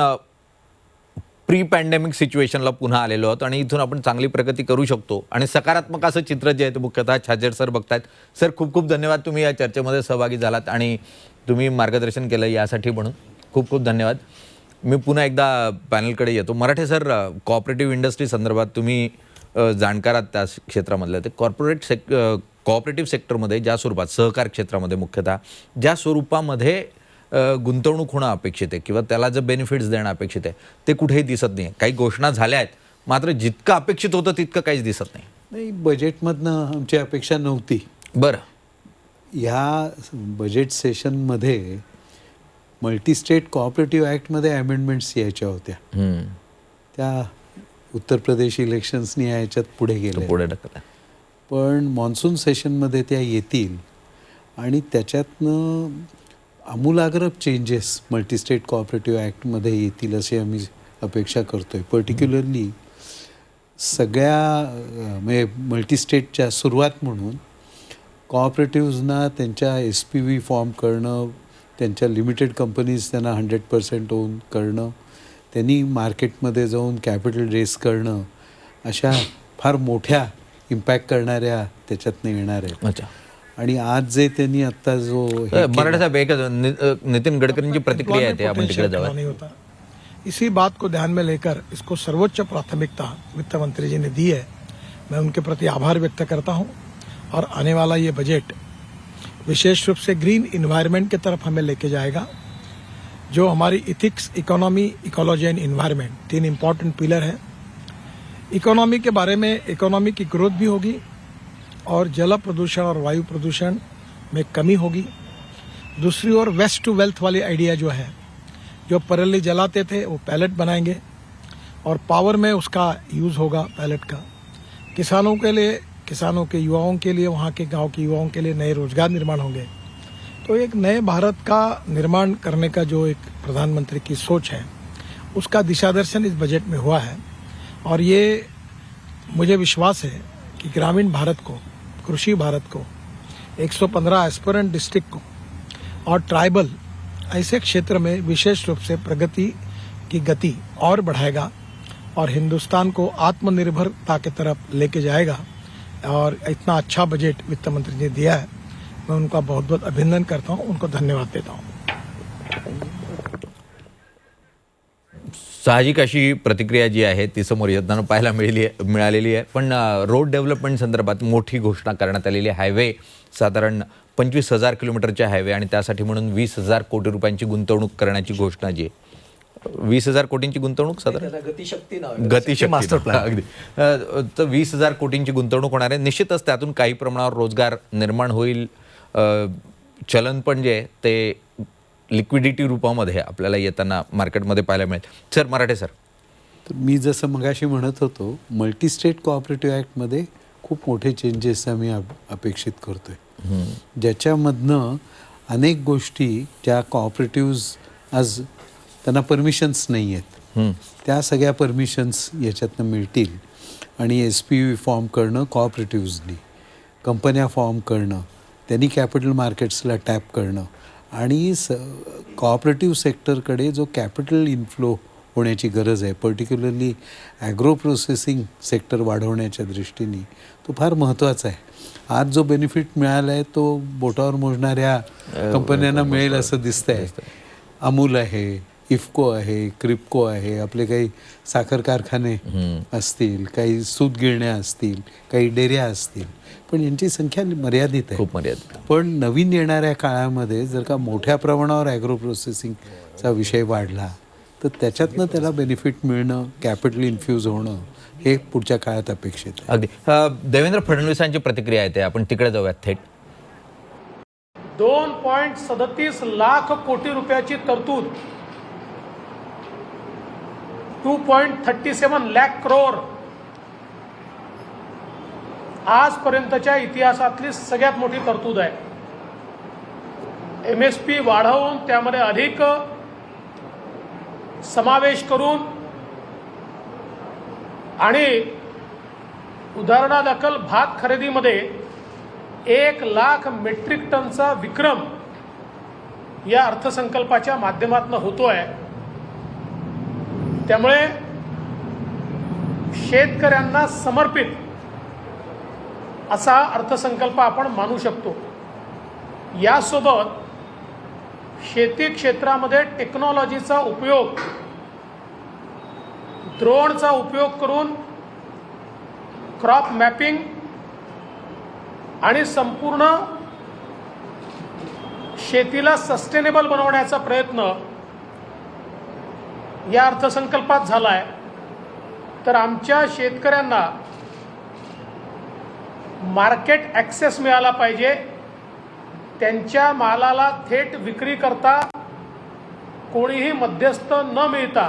प्री पॅन्डेमिक सिच्युएशनला पुन्हा आलेलो आहोत आणि इथून आपण चांगली प्रगती करू शकतो आणि सकारात्मक असं चित्र जे आहे ते मुख्यतः छाजेड सर बघतायत. सर खूप खूप धन्यवाद, तुम्ही या चर्चेमध्ये सहभागी झालात आणि तुम्ही मार्गदर्शन केलं यासाठी म्हणून खूप खूप धन्यवाद. मी पुन्हा एकदा पॅनलकडे येतो. मराठे सर, कोऑपरेटिव्ह इंडस्ट्री संदर्भात तुम्ही जाणकार आहात त्या क्षेत्रामधलं. ते कोऑपरेटिव्ह सेक्टरमध्ये ज्या स्वरूपात सहकार क्षेत्रामध्ये मुख्यतः ज्या स्वरूपामध्ये गुंतवणूक होणं अपेक्षित आहे किंवा त्याला जे बेनिफिट्स देणं अपेक्षित आहे ते कुठेही दिसत नाही. काही घोषणा झाल्या आहेत मात्र जितकं अपेक्षित होतं तितकं काहीच दिसत नाही. नाही, बजेटमधनं आमची अपेक्षा नव्हती. बरं, ह्या बजेट सेशनमध्ये मल्टीस्टेट कोऑपरेटिव्ह ॲक्टमध्ये अमेंडमेंट्स यायच्या होत्या. त्या उत्तर प्रदेश इलेक्शन्सनी याच्यात पुढे ढकलल्या. पण मॉन्सून सेशनमध्ये त्या येतील आणि त्याच्यातनं आमूलाग्र चेंजेस मल्टीस्टेट कोऑपरेटिव्ह ॲक्टमध्ये येतील अशी आम्ही अपेक्षा करतोय. पर्टिक्युलरली सगळ्या म्हणजे मल्टीस्टेटच्या सुरुवात म्हणून कोऑपरेटिव्हजना त्यांच्या SPV फॉर्म करणं, त्यांच्या लिमिटेड कंपनीज त्यांना 100% ओन करणं, त्यांनी मार्केटमध्ये जाऊन कॅपिटल रेस करणं, अशा फार मोठ्या इम्पॅक्ट करणाऱ्या त्याच्यातनं येणार आहेत. आणि आज जे त्यांनी आता जो मराठा साहेब एक नितिन गडकरींची प्रतिक्रिया आहे आपण तिकडे जाऊ. इसी बात को ध्यान में लेकर इसको सर्वोच्च प्राथमिकता वित्त मंत्री जी ने दी है. मैं उनके प्रति आभार व्यक्त करता हूं और आने वाला ये बजट विशेष रूप से ग्रीन इन्वायरमेंट की तरफ हमें लेके जाएगा. जो हमारी ethics, economy, ecology end environment 3 important pillar हैं. इकोनॉमी के बारे में इकोनॉमी की ग्रोथ भी होगी और जल प्रदूषण और वायु प्रदूषण में कमी होगी. दूसरी ओर वेस्ट टू वेल्थ वाली आइडिया जो है, जो परेली जलाते थे वो पैलेट बनाएंगे और पावर में उसका यूज़ होगा पैलेट का. किसानों के लिए, किसानों के युवाओं के लिए, वहाँ के गांव के युवाओं के लिए नए रोजगार निर्माण होंगे. तो एक नए भारत का निर्माण करने का जो एक प्रधानमंत्री की सोच है उसका दिशादर्शन इस बजट में हुआ है. और ये मुझे विश्वास है कि ग्रामीण भारत को, कृषि भारत को 115 एस्पिरेंट डिस्ट्रिक्ट को और ट्राइबल ऐसे क्षेत्र में विशेष रूप से प्रगति की गति और बढ़ाएगा और हिंदुस्तान को आत्मनिर्भरता की तरफ लेके जाएगा। और इतना अच्छा बजट वित्त मंत्री ने दिया है, मैं उनका बहुत बहुत अभिनंदन करता हूं, उनको धन्यवाद देता हूं। साहजिक अशी प्रतिक्रिया जी आहे ती समोर येताना पाहायला मिळालेली आहे. पण रोड डेव्हलपमेंट संदर्भात मोठी घोषणा करण्यात आलेली आहे. हायवे साधारण 25,000 किलोमीटरचे हायवे आणि त्यासाठी म्हणून 20,000 कोटी रुपयांची गुंतवणूक करण्याची घोषणा जी आहे. 20,000 कोटींची गुंतवणूक साधारण गतिशक्ती मास्टर प्लॅन अगदी तर 20,000 कोटींची गुंतवणूक होणार आहे. निश्चितच त्यातून काही प्रमाणावर रोजगार निर्माण होईल. चलन पण जे ते लिक्विडिटी रूपामध्ये आपल्याला येताना मार्केटमध्ये पाहायला मिळेल. सर मराठे सर, तर मी जसं मगाशी म्हणत होतो, मल्टी स्टेट कोऑपरेटिव्ह ॲक्टमध्ये खूप मोठे चेंजेस आम्ही अपेक्षित करतोय, ज्याच्यामधनं अनेक गोष्टी ज्या कोऑपरेटिव्ज आज त्यांना परमिशन्स नाही आहेत त्या सगळ्या परमिशन्स याच्यातनं मिळतील. आणि SPV फॉर्म करणं कोऑपरेटिव्जनी, कंपन्या फॉर्म करणं, त्यांनी कॅपिटल मार्केट्सला टॅप करणं आणि कोऑपरेटिव्ह सेक्टरकडे जो कॅपिटल इन्फ्लो होण्याची गरज आहे, पर्टिक्युलरली ॲग्रो प्रोसेसिंग सेक्टर वाढवण्याच्या दृष्टीने तो फार महत्त्वाचा आहे. आज जो बेनिफिट मिळाला आहे तो बोटावर मोजणाऱ्या कंपन्यांना मिळेल असं दिसतं आहे. अमूल आहे, इफ्को आहे, क्रिप्को आहे, आपले काही साखर कारखाने असतील, काही सूत गिरण्या असतील, काही डेऱ्या असतील, पण यांची संख्या मर्यादित आहे, खूप मर्यादित. पण नवीन येणाऱ्या काळामध्ये जर का मोठ्या प्रमाणावर ॲग्रो प्रोसेसिंगचा विषय वाढला तर त्याच्यातनं त्याला बेनिफिट मिळणं, कॅपिटल इन्फ्यूज होणं हे पुढच्या काळात अपेक्षित आहे. अगदी देवेंद्र फडणवीसांची प्रतिक्रिया आहे, आपण तिकडे जाऊयात थेट. 2.37 लाख कोटी रुपयाची तरतूद, 2.37 लाख करोड आजपर्यंतच्या इतिहासातली सगळ्यात मोठी तरतूद आहे. MSP वाढवून त्यामध्ये अधिक समावेश करून आणि उदाहरणादाखल भात खरेदीमध्ये 1 लाख मेट्रिक टनचा विक्रम या अर्थसंकल्पाच्या माध्यमातून होतोय. त्यामुळे शेतकऱ्यांना समर्पित असा अर्थसंकल्प आपण मानू शकतो. यासोबत शेती क्षेत्रामध्ये टेक्नॉलॉजीचा उपयोग, ड्रोनचा उपयोग करून क्रॉप मॅपिंग आणि संपूर्ण शेतीला सस्टेनेबल बनवण्याचा प्रयत्न या अर्थसंकल्पात झाला आहे. तर आमच्या शेतकऱ्यांना मार्केट ॲक्सेस मिळाला पाहिजे. त्यांच्या मालाला थेट विक्री करता कोणीही मध्यस्थ न मिळता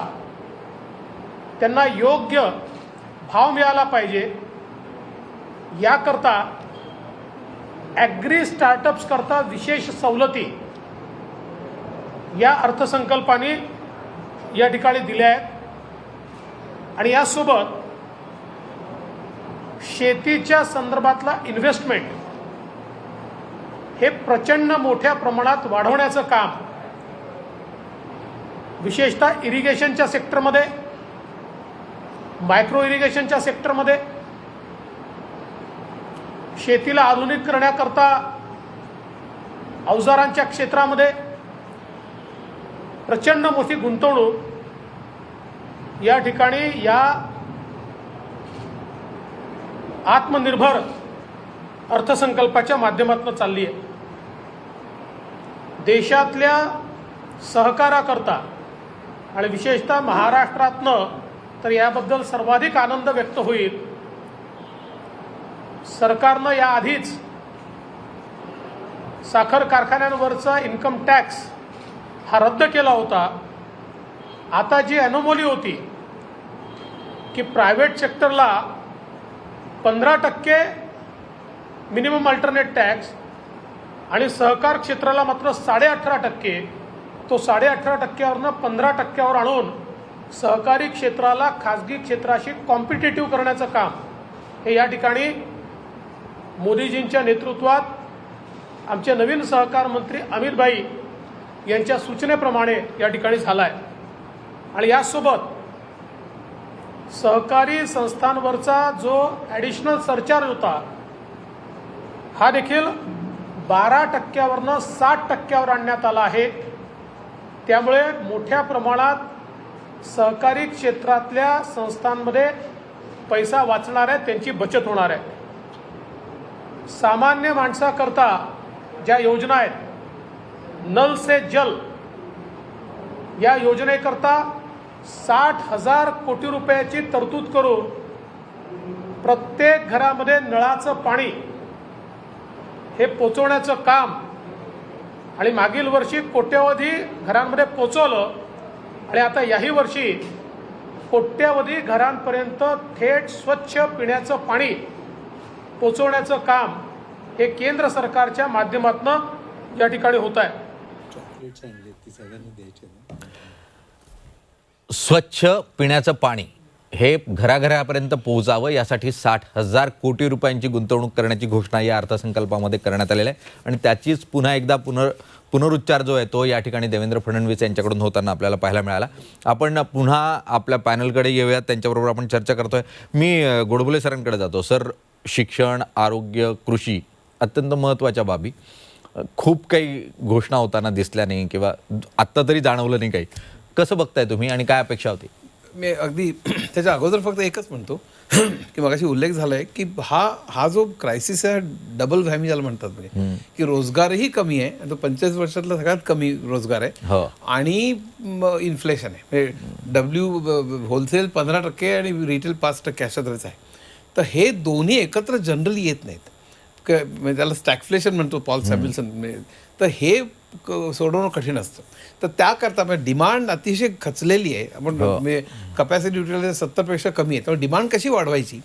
त्यांना योग्य भाव मिळाला पाहिजे. याकरता ॲग्री स्टार्टअप्स करता विशेष सवलती या अर्थसंकल्पाने या ठिकाणी दिल्या आहेत. आणि यासोबत शेतीच्या संदर्भातला इन्व्हेस्टमेंट हे प्रचंड मोठ्या प्रमाणात वाढवण्याचं काम विशेषतः इरिगेशनच्या सेक्टरमध्ये, मायक्रो इरिगेशनच्या सेक्टरमध्ये, शेतीला आधुनिक करण्याकरता अवजारांच्या क्षेत्रामध्ये प्रचंड मोठी गुंतवणूक या ठिकाणी या आत्मनिर्भर अर्थसंकल्पाच्या माध्यमातून चालली आहे. देशातल्या सहकाराकरता आणि विशेषतः महाराष्ट्रातनं तर याबद्दल सर्वाधिक आनंद व्यक्त होईल. सरकारनं याआधीच साखर कारखान्यांवरचा इन्कम टॅक्स हा रद्द केला होता. आता जी अनोमली होती की प्रायव्हेट सेक्टरला 15% मिनिमम अल्टरनेट टॅक्स आणि सहकार क्षेत्राला मात्र 18.5%, तो 18.5%वरनं 15%वर आणून सहकारी क्षेत्राला खाजगी क्षेत्राशी कॉम्पिटिटिव्ह करण्याचं काम हे या ठिकाणी मोदीजींच्या नेतृत्वात आमचे नवीन सहकार मंत्री अमित भाई यांच्या सूचनेप्रमाणे या ठिकाणी झाला आहे. आणि यासोबत सहकारी संस्थांवरचा जो ॲडिशनल सरचार्ज होता हा देखील 12% 60% आणण्यात आला आहे. त्यामुळे मोठ्या प्रमाणात सहकारी क्षेत्रातल्या संस्थांमध्ये पैसा वाचणार आहे, त्यांची बचत होणार आहे. सामान्य माणसाकरता ज्या योजना आहेत, नल से जल या योजनेकरता 60,000 कोटी रुपयाची तरतूद करून प्रत्येक घरामध्ये नळाचं पाणी हे पोचवण्याचं काम आणि मागील वर्षी कोट्यवधी घरांमध्ये पोचवलं आणि आता याही वर्षी कोट्यवधी घरांपर्यंत थेट स्वच्छ पिण्याचं पाणी पोचवण्याचं काम हे केंद्र सरकारच्या माध्यमातून या ठिकाणी होत आहे. स्वच्छ पिण्याचं पाणी हे घराघरापर्यंत पोहोचावं यासाठी 60,000 कोटी रुपयांची गुंतवणूक करण्याची घोषणा या अर्थसंकल्पामध्ये करण्यात आलेली आहे. आणि त्याचीच पुन्हा एकदा पुनरुच्चार जो आहे तो या ठिकाणी देवेंद्र फडणवीस यांच्याकडून होताना आपल्याला पाहायला मिळाला. आपण पुन्हा आपल्या पॅनलकडे येऊयात, त्यांच्याबरोबर आपण चर्चा करतोय. मी गोडबोले सरांकडे जातो. सर, शिक्षण, आरोग्य, कृषी अत्यंत महत्त्वाच्या बाबी, खूप काही घोषणा होताना दिसल्या नाही किंवा आत्ता तरी जाणवलं नाही काही. कसं बघताय तुम्ही आणि काय अपेक्षा होती? मी अगदी त्याच्या अगोदर फक्त एकच म्हणतो की मगाशी उल्लेख झालाय की हा जो क्रायसिस आहे डबल व्हॅमी ज्याला म्हणतात, म्हणजे की रोजगारही कमी आहे, तो 45 वर्षातला सगळ्यात कमी रोजगार आहे आणि इन्फ्लेशन आहे. होलसेल 15% आणि रिटेल 5% अशा तऱ्हेच आहे. तर हे दोन्ही एकत्र जनरली येत नाहीत, म्हणजे त्याला स्टॅगफ्लेशन म्हणतो पॉल सॅम्युएल्सन. तर हे सोडवणं कठीण असतं. तर त्याकरता म्हणजे डिमांड अतिशय खचलेली आहे. आपण कपॅसिटी युटिलायझेशन 70% कमी आहे. त्यामुळे डिमांड कशी वाढवायची,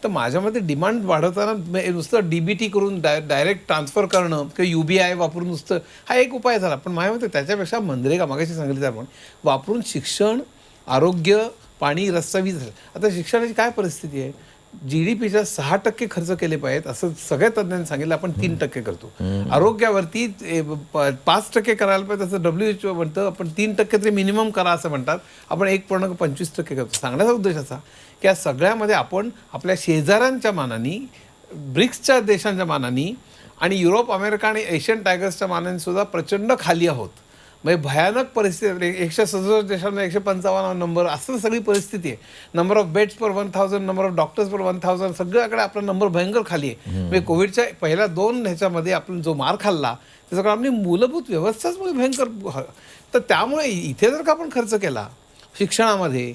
तर माझ्या मते डिमांड वाढवताना नुसतं DBT करून डायरेक्ट ट्रान्सफर करणं किंवा UBI वापरून नुसतं हा एक उपाय झाला. पण माझ्या मते त्याच्यापेक्षा मनरेगा मागाशी सांगितलं आपण वापरून शिक्षण, आरोग्य, पाणी, रस्ता, वीज. आता शिक्षणाची काय परिस्थिती आहे, GDPच्या 6% खर्च केले पाहिजेत असं सगळ्या तज्ञांनी सांगितलं. आपण 3% करतो. आरोग्यावरती 5% करायला पाहिजे असं WHO म्हणतं. आपण 3% तरी मिनिमम करा असं म्हणतात. आपण 1.25% करतो. सांगण्याचा उद्देश असा की या सगळ्यामध्ये आपण आपल्या शेजाऱ्यांच्या मानाने, ब्रिक्सच्या देशांच्या मानाने आणि युरोप, अमेरिका आणि एशियन टायगर्सच्या मानाने सुद्धा प्रचंड खाली आहोत. म्हणजे भयानक परिस्थिती. 167 देशांमध्ये 155 नंबर असं सगळी परिस्थिती आहे. Number of beds per 1000, number of doctors per 1000, सगळ्याकडे आपला नंबर भयंकर खाली आहे. म्हणजे कोविडच्या पहिल्या 2 ह्याच्यामध्ये आपण जो मार खाल्ला त्याच्याकडे आपली मूलभूत व्यवस्थाच भयंकर. तर त्यामुळे इथे जर का आपण खर्च केला शिक्षणामध्ये,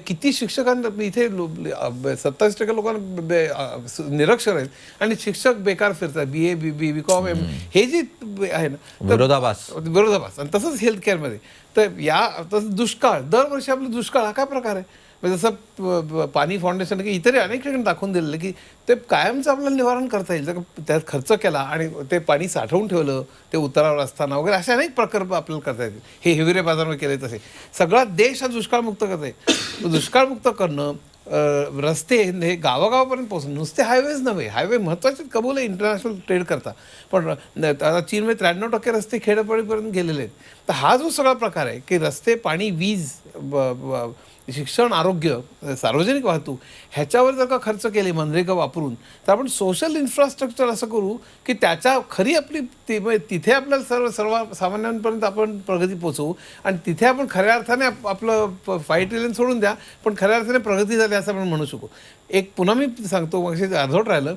किती शिक्षकांना इथे 27% लोकांना निरक्षर आहेत आणि शिक्षक बेकार फिरतात, BA, BCom हे जे आहे ना, विरोधाभास. आणि तसंच हेल्थकेअरमध्ये. तर तसं दुष्काळ, दरवर्षी आपलं दुष्काळ हा काय प्रकार आहे. म्हणजे जसं पाणी फाउंडेशन की इतरही अनेक ठिकाणी दाखवून दिलेलं की ते कायमचं आपल्याला निवारण करता येईल. जर त्यात खर्च केला आणि ते पाणी साठवून ठेवलं, ते उतारावर असताना वगैरे असे अनेक प्रकल्प आपल्याला करता येतील. हे हिवरे बाजारमध्ये केले तसे सगळा देश हा दुष्काळमुक्त करत आहे. दुष्काळमुक्त करणं, रस्ते हे गावागावापर्यंत पोहोचणं, नुसते हायवेज नव्हे, हायवे महत्त्वाचे कबूल आहे इंटरनॅशनल ट्रेड करता. पण आता चीनमध्ये 93% रस्ते खेड्यापाड्यापर्यंत गेलेले आहेत. तर हा जो सगळा प्रकार आहे की रस्ते, पाणी, वीज, शिक्षण, आरोग्य, सार्वजनिक वाहतूक ह्याच्यावर जर का खर्च केले मनरेगा वापरून, तर आपण सोशल इन्फ्रास्ट्रक्चर असं करू की त्याच्या खरी आपली तिथे आपल्याला सर्वसामान्यांपर्यंत आपण प्रगती पोचवू आणि तिथे आपण खऱ्या अर्थाने आपलं 5 ट्रिलियन सोडून द्या, पण खऱ्या अर्थाने प्रगती झाली असं आपण म्हणू शकू. एक पुन्हा मी सांगतो, मग अर्धवट राहिलं,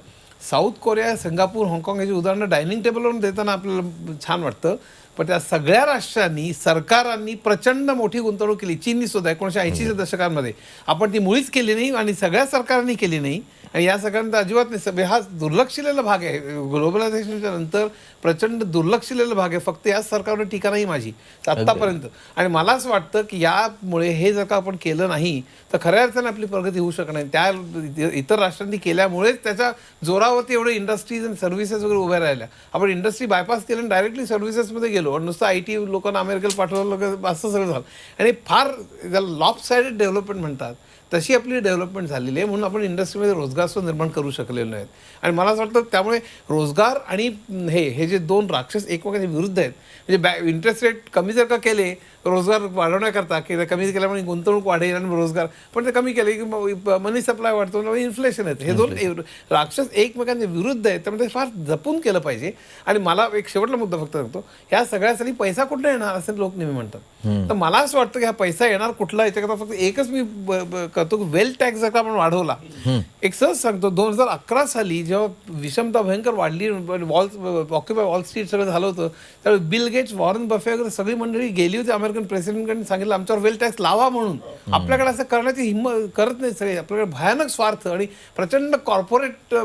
साऊथ कोरिया, सिंगापूर, हाँगकाँग याची उदाहरणं डायनिंग टेबलवरून देताना आपल्याला छान वाटतं. पण त्या सगळ्या राष्ट्रांनी, सरकारांनी प्रचंड मोठी गुंतवणूक केली. चीननी सुद्धा 1980च्या दशकांमध्ये. आपण ती मुळीच केली नाही आणि सगळ्या सरकारांनी केली नाही. आणि या सगळ्यांचा अजिबात नाही. हा दुर्लक्षिलेला भाग आहे. ग्लोबलायझेशनच्या नंतर प्रचंड दुर्लक्षिलेला भाग आहे. फक्त याच सरकारवर टीका नाही माझी आत्तापर्यंत. आणि मला असं वाटतं की यामुळे हे जर का आपण केलं नाही तर खऱ्या अर्थाने आपली प्रगती होऊ शकणार नाही. त्या इतर राष्ट्रांनी केल्यामुळेच त्याच्या जोरावरती एवढे इंडस्ट्रीज आणि सर्व्हिसेस वगैरे उभ्या राहिल्या. आपण इंडस्ट्री बायपास केलं आणि डायरेक्टली सर्व्हिसेसमध्ये गेलो आणि नुसतं IT लोकांना अमेरिकेला पाठवलं असं सगळं झालं. आणि फार त्याला लॉप साइडेड डेव्हलपमेंट म्हणतात. तशी आपली डेव्हलपमेंट झालेली आहे, म्हणून आपण इंडस्ट्रीमध्ये रोजगार सुद्धा निर्माण करू शकलेलो नाहीत. आणि मला असं वाटतं त्यामुळे रोजगार आणि हे जे दोन राक्षस एकमेकांच्या विरुद्ध आहेत. म्हणजे इंटरेस्ट रेट कमी जर का केले रोजगार वाढवण्याकरता, की कमी केल्यामुळे गुंतवणूक वाढेल आणि रोजगार, पण ते कमी केले की मनी सप्लाय वाढतो, इन्फ्लेशन येतं. हे दोन राक्षस एकमेकांच्या विरुद्ध आहेत, त्यामुळे फार जपून केलं पाहिजे. आणि मला एक शेवटला मुद्दा फक्त सांगतो, ह्या सगळ्यासाठी पैसा कुठला येणार असं लोक नेहमी म्हणतात. तर मला असं वाटतं की हा पैसा येणार कुठला, याच्याकरता फक्त एकच मी करतो, वेल्थ टॅक्स जर का आपण वाढवला. एक सहज सांगतो, 2011 साली जेव्हा विषमता भयंकर वाढली, ऑक्युपाय वॉल स्ट्रीट सगळं झालं होतं, त्यावेळी बिल गेट्स, वॉरन बफे वगैरे सगळी मंडळी गेली होती अमेरिकन प्रेसिडेंटकडे, सांगितलं आमच्यावर वेल्थ टॅक्स लावा म्हणून. आपल्याकडे असं करण्याची हिंमत करत नाही सगळे. आपल्याकडे भयानक स्वार्थ आणि प्रचंड कॉर्पोरेट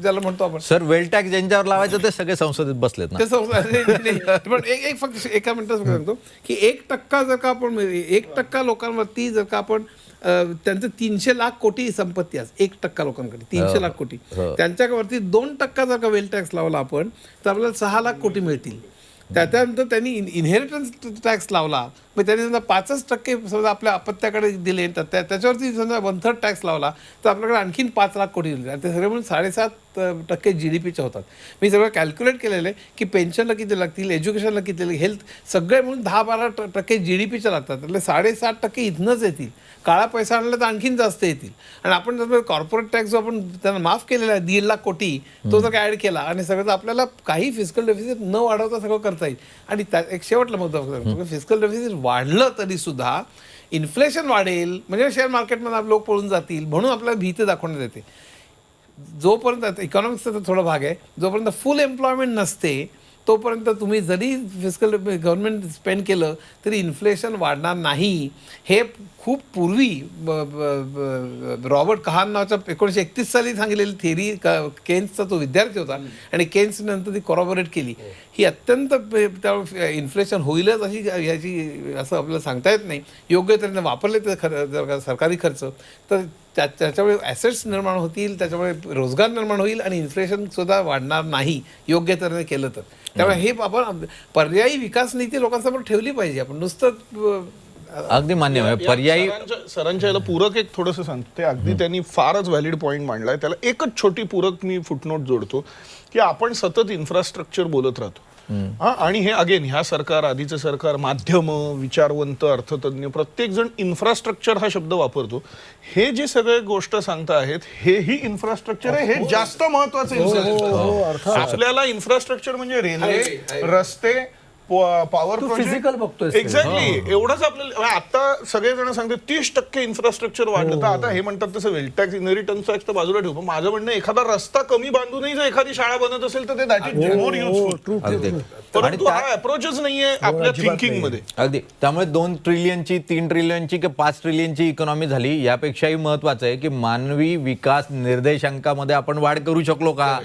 ज्याला म्हणतो आपण. सर, वेल्थ टॅक्स ज्यांच्यावर लावायचं ते सगळे संसदेत बसलेत ना. पण एक फक्त एका मिनिटात सांगतो की 1% जर का आपण 1% लोकांवरती जर का आपण त्यांचं 300 लाख कोटी संपत्ती आहे, 1% लोकांकडे 300 लाख कोटी, त्यांच्यावरती 2% जर का वेल्थ टॅक्स लावला आपण तर आपल्याला 6 लाख कोटी मिळतील. त्याच्यानंतर त्यांनी इनहेरिटन्स टॅक्स लावला, मग त्यांनी समजा 5% समजा आपल्या अपत्याकडे दिले, त्याच्यावरती समजा 1/3 टॅक्स लावला तर आपल्याकडे आणखीन 5 लाख कोटी दिले. ते सगळे म्हणून 7.5% GDPच्या होतात. मी सगळं कॅल्क्युलेट केलेलं आहे की पेन्शनला किती लागतील, एज्युकेशनला किती लागतील, हेल्थ सगळे म्हणून 10-12% GDPच्या लागतात. त्यातले 7.5% इथनंच येतील. काळा पैसा आणला तर आणखीन जास्त येतील. आणि आपण जर कॉर्पोरेट टॅक्स जो आपण त्यांना माफ केलेला आहे 1.5 लाख कोटी, तो जर काय ॲड केला आणि सगळं, तर आपल्याला काही फिस्कल डेफिसिट न वाढवता सगळं करता येईल. आणि एक शेवटला मुद्दा, फिस्कल डेफिसिट वाढलं तरी सुद्धा इन्फ्लेशन वाढेल, म्हणजे शेअर मार्केटमध्ये लोक पळून जातील, म्हणून आपल्याला भीती दाखवण्यात येते. जोपर्यंत इकॉनॉमिक्सचा थोडा भाग आहे, जोपर्यंत फुल एम्प्लॉयमेंट नसते तोपर्यंत तुम्ही जरी फिस्कल गव्हर्नमेंट स्पेंड केलं तरी इन्फ्लेशन वाढणार नाही. हे खूप पूर्वी रॉबर्ट कहान नावाच्या 1931 साली सांगितलेली थेरी, केन्सचा तो विद्यार्थी होता आणि केन्स नंतर ती कॉरॉबोरेट केली. ही अत्यंत इन्फ्लेशन होईलच अशी याची असं आपल्याला सांगता येत नाही. योग्य तऱ्हेने वापरले तर जर का सरकारी खर्च तर त्याच्यामुळे ॲसेट्स निर्माण होतील, त्याच्यामुळे रोजगार निर्माण होईल आणि इन्फ्लेशन सुद्धा वाढणार नाही योग्य तऱ्हेने केलं तर. त्यामुळे हे आपण पर्यायी विकास नीती लोकांसमोर ठेवली पाहिजे. आपण नुसतं अगदी मान्य आहे. पर्यायी सरांच्या याला पूरक एक थोडंसं सांगतो, ते अगदी त्यांनी फारच व्हॅलिड पॉईंट मांडलाय. त्याला एकच छोटी पूरक मी फुटनोट जोडतो की आपण सतत इन्फ्रास्ट्रक्चर बोलत राहतो. आणि हे अगेन ह्या सरकार, आधीचं सरकार, माध्यम, विचारवंत, अर्थतज्ञ, प्रत्येक जण इन्फ्रास्ट्रक्चर हा शब्द वापरतो. हे जे सगळे गोष्ट सांगता आहेत हेही इन्फ्रास्ट्रक्चर आहे. हे जास्त महत्वाचं इन्फ्रास्ट्रक्चर. आपल्याला इन्फ्रास्ट्रक्चर म्हणजे रेल्वे, रस्ते, पॉवर फिजिकल बघतोय. एक्झॅक्टली एवढंच आपल्याला. आता सगळेजण सांगतात 30% इन्फ्रास्ट्रक्चर वाढलं, तर आता हे म्हणतात तसं वेल्थ टॅक्स, इनहेरिटन्स टॅक्स तर बाजूला ठेवू. पण माझं म्हणणं, एखादा रस्ता कमी बांधूनही जर एखादी शाळा बनत असेल तर ते दॅट इज मोर युजफुल. परंतु हा अप्रोचच नाहीये आपल्या थिंकिंग मध्ये. अगदी. त्यामुळे 2 ट्रिलियनची, 3 ट्रिलियनची की 5 ट्रिलियनची इकॉनॉमी झाली, यापेक्षाही महत्वाचं आहे की मानवी विकास निर्देशांकामध्ये आपण वाढ करू शकलो का.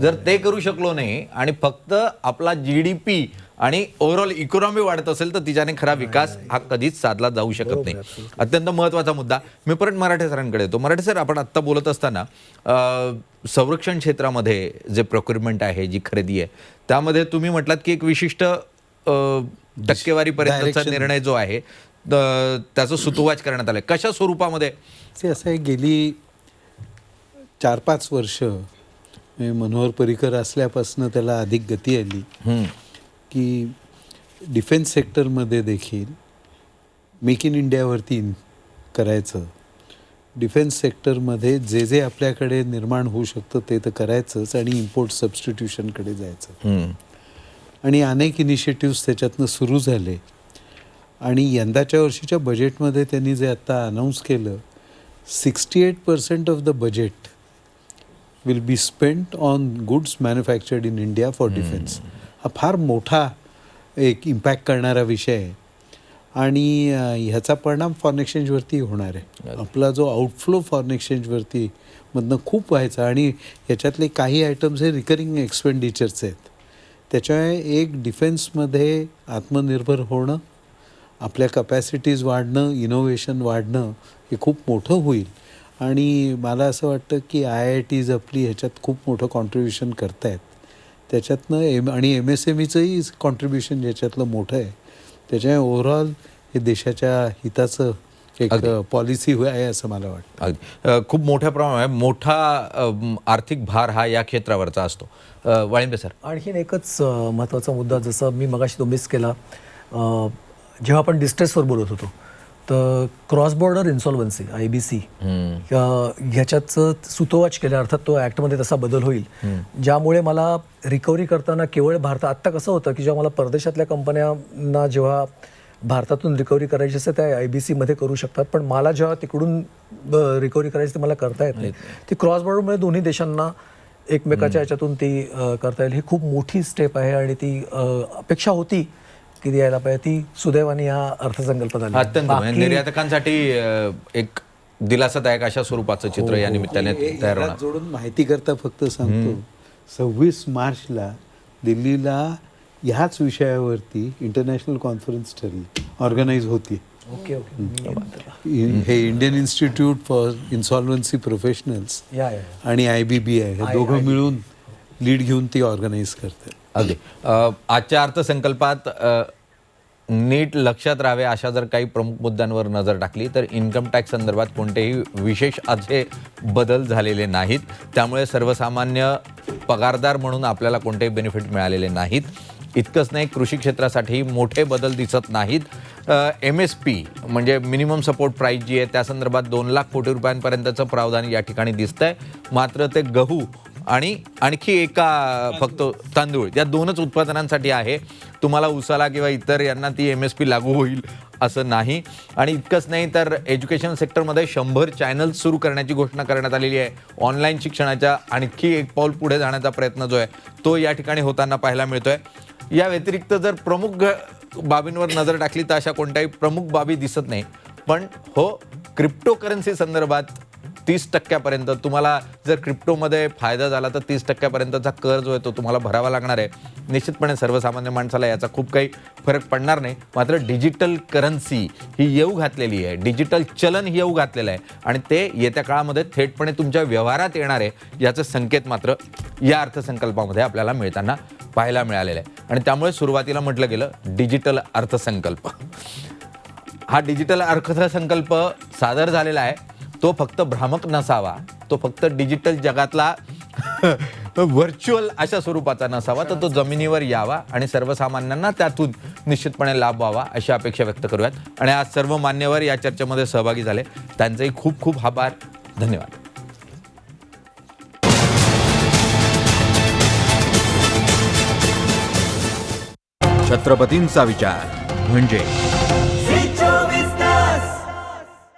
जर ते करू शकलो नाही आणि फक्त आपला GDP आणि ओव्हरऑल इकॉनॉमी वाढत असेल तर तिच्याने खरा विकास हा कधीच साधला जाऊ शकत नाही. अत्यंत महत्त्वाचा मुद्दा. मी परत मराठे सरांकडे येतो. मराठे सर, आपण आत्ता बोलत असताना संरक्षण क्षेत्रामध्ये जे प्रोक्युरमेंट आहे, जी खरेदी आहे, त्यामध्ये तुम्ही म्हटलात की एक विशिष्ट टक्केवारीपर्यंतचा निर्णय जो आहे त्याचं सुतोवाच करण्यात आलं. कशा स्वरूपामध्ये? ते असं आहे, गेली 4-5 वर्ष मनोहर पर्रिकर असल्यापासून त्याला अधिक गती आली की डिफेन्स सेक्टरमध्ये देखील मेक इन इंडियावरती करायचं. डिफेन्स सेक्टरमध्ये जे आपल्याकडे निर्माण होऊ शकतं ते तर करायचंच आणि इम्पोर्ट सबस्टिट्यूशनकडे जायचं. आणि अनेक इनिशिएटिव्स त्याच्यातनं सुरू झाले. आणि यंदाच्या वर्षीच्या बजेटमध्ये त्यांनी जे आता अनाऊन्स केलं, 68% of the budget will be spent on goods manufactured in India for defence. हा फार मोठा एक इम्पॅक्ट करणारा विषय आहे. आणि ह्याचा परिणाम फॉरेन एक्सचेंजवरती होणार आहे. आपला जो आउटफ्लो फॉरेन एक्सचेंजवरती मधनं खूप व्हायचा आणि ह्याच्यातले काही आयटम्स हे रिकरिंग एक्सपेंडिचर्स आहेत. त्याच्यामुळे एक डिफेन्समध्ये आत्मनिर्भर होणं, आपल्या कपॅसिटीज वाढणं, इनोव्हेशन वाढणं हे खूप मोठं होईल. आणि मला असं वाटतं की IITs आपली ह्याच्यात खूप मोठं कॉन्ट्रीब्युशन करतायत. त्याच्यातनं आणि MSMEचंही कॉन्ट्रीब्युशन ज्याच्यातलं मोठं आहे. त्याच्यामुळे ओव्हरऑल हे देशाच्या हिताचं एक पॉलिसी आहे असं मला वाटतं. अगदी खूप मोठ्या प्रमाणात मोठा आर्थिक भार हा या क्षेत्रावरचा असतो. वाळिंबे सर, आणखीन एकच महत्त्वाचा मुद्दा, जसं मी मगाशी तो मिस केला जेव्हा आपण डिस्ट्रेसवर बोलत होतो, तर क्रॉस बॉर्डर इन्सॉल्वन्सी IBC ह्याच्याचं सुतोवाच केलं, अर्थात तो ॲक्टमध्ये तसा बदल होईल ज्यामुळे मला रिकव्हरी करताना केवळ भारतात, आत्ता कसं होतं की जेव्हा मला परदेशातल्या कंपन्यांना जेव्हा भारतातून रिकव्हरी करायची असते त्या IBC मध्ये करू शकतात, पण मला जेव्हा तिकडून रिकव्हरी करायची ते मला करता येत नाही. ती क्रॉस बॉर्डरमुळे दोन्ही देशांना एकमेकाच्या याच्यातून ती करता येईल. ही खूप मोठी स्टेप आहे आणि ती अपेक्षा होती की ती यायला पाहिजे, ती सुदैवाने या अर्थसंकल्पात आली. अत्यंत निर्यातकांसाठी एक दिलासादायक अशा स्वरूपाचं चित्र या निमित्ताने तयार होणार. जोडून माहिती करता फक्त सांगतो, 26 मार्चला दिल्लीला ह्याच विषयावरती इंटरनॅशनल कॉन्फरन्स ठरली, ऑर्गनाईज होती. ओके. हे इंडियन इन्स्टिट्यूट फॉर इन्सॉल्वन्सी प्रोफेशनल्स आणि IBBI हे दोघं मिळून लीड घेऊन ती ऑर्गनाईज करतात. अगदी आजच्या अर्थसंकल्पात नीट लक्षात राहावे अशा जर काही प्रमुख मुद्द्यांवर नजर टाकली तर इन्कम टॅक्स संदर्भात कोणतेही विशेष असे बदल झालेले नाहीत. त्यामुळे सर्वसामान्य पगारदार म्हणून आपल्याला कोणतेही बेनिफिट मिळालेले नाहीत. इतकंच नाही, कृषी क्षेत्रासाठी मोठे बदल दिसत नाहीत. MSP म्हणजे मिनिमम सपोर्ट प्राईस जी आहे त्या संदर्भात 2 लाख कोटी रुपयांपर्यंतचं प्रावधान या ठिकाणी दिसतंय. मात्र ते गहू आणि आणखी एका फक्त तांदूळ या 2च उत्पादनांसाठी आहे. तुम्हाला उसाला किंवा इतर यांना ती MSP लागू होईल असं नाही. आणि इतकंच नाही तर एज्युकेशन सेक्टरमध्ये 100 चॅनल्स सुरू करण्याची घोषणा करण्यात आलेली आहे. ऑनलाईन शिक्षणाच्या आणखी एक पाऊल पुढे जाण्याचा प्रयत्न जो आहे तो या ठिकाणी होताना पाहायला मिळतोय. या व्यतिरिक्त जर प्रमुख बाबींवर नजर टाकली तर अशा कोणत्याही प्रमुख बाबी दिसत नाही. पण हो, क्रिप्टो करन्सी संदर्भात 30% तुम्हाला जर क्रिप्टोमध्ये फायदा झाला तर 30% कर जो आहे तो तुम्हाला भरावा लागणार आहे. निश्चितपणे सर्वसामान्य माणसाला याचा खूप काही फरक पडणार नाही. मात्र डिजिटल करन्सी ही येऊ घातलेली आहे, डिजिटल चलन ही येऊ घातलेलं आहे आणि ते येत्या काळामध्ये थेटपणे तुमच्या व्यवहारात येणार आहे याचे संकेत मात्र या अर्थसंकल्पामध्ये आपल्याला मिळताना पाहायला मिळालेलं आहे. आणि त्यामुळे सुरुवातीला म्हटलं गेलं डिजिटल अर्थसंकल्प. हा डिजिटल अर्थसंकल्प सादर झालेला आहे तो फक्त भ्रामक नसावा, तो फक्त डिजिटल जगातला व्हर्च्युअल अशा स्वरूपाचा नसावा, तर तो जमिनीवर यावा आणि सर्वसामान्यांना त्यातून निश्चितपणे लाभ व्हावा अशी अपेक्षा व्यक्त करूयात. आणि आज सर्व मान्यवर या चर्चेमध्ये सहभागी झाले, त्यांचेही खूप खूप आभार. धन्यवाद. छत्रपतींचा विचार म्हणजे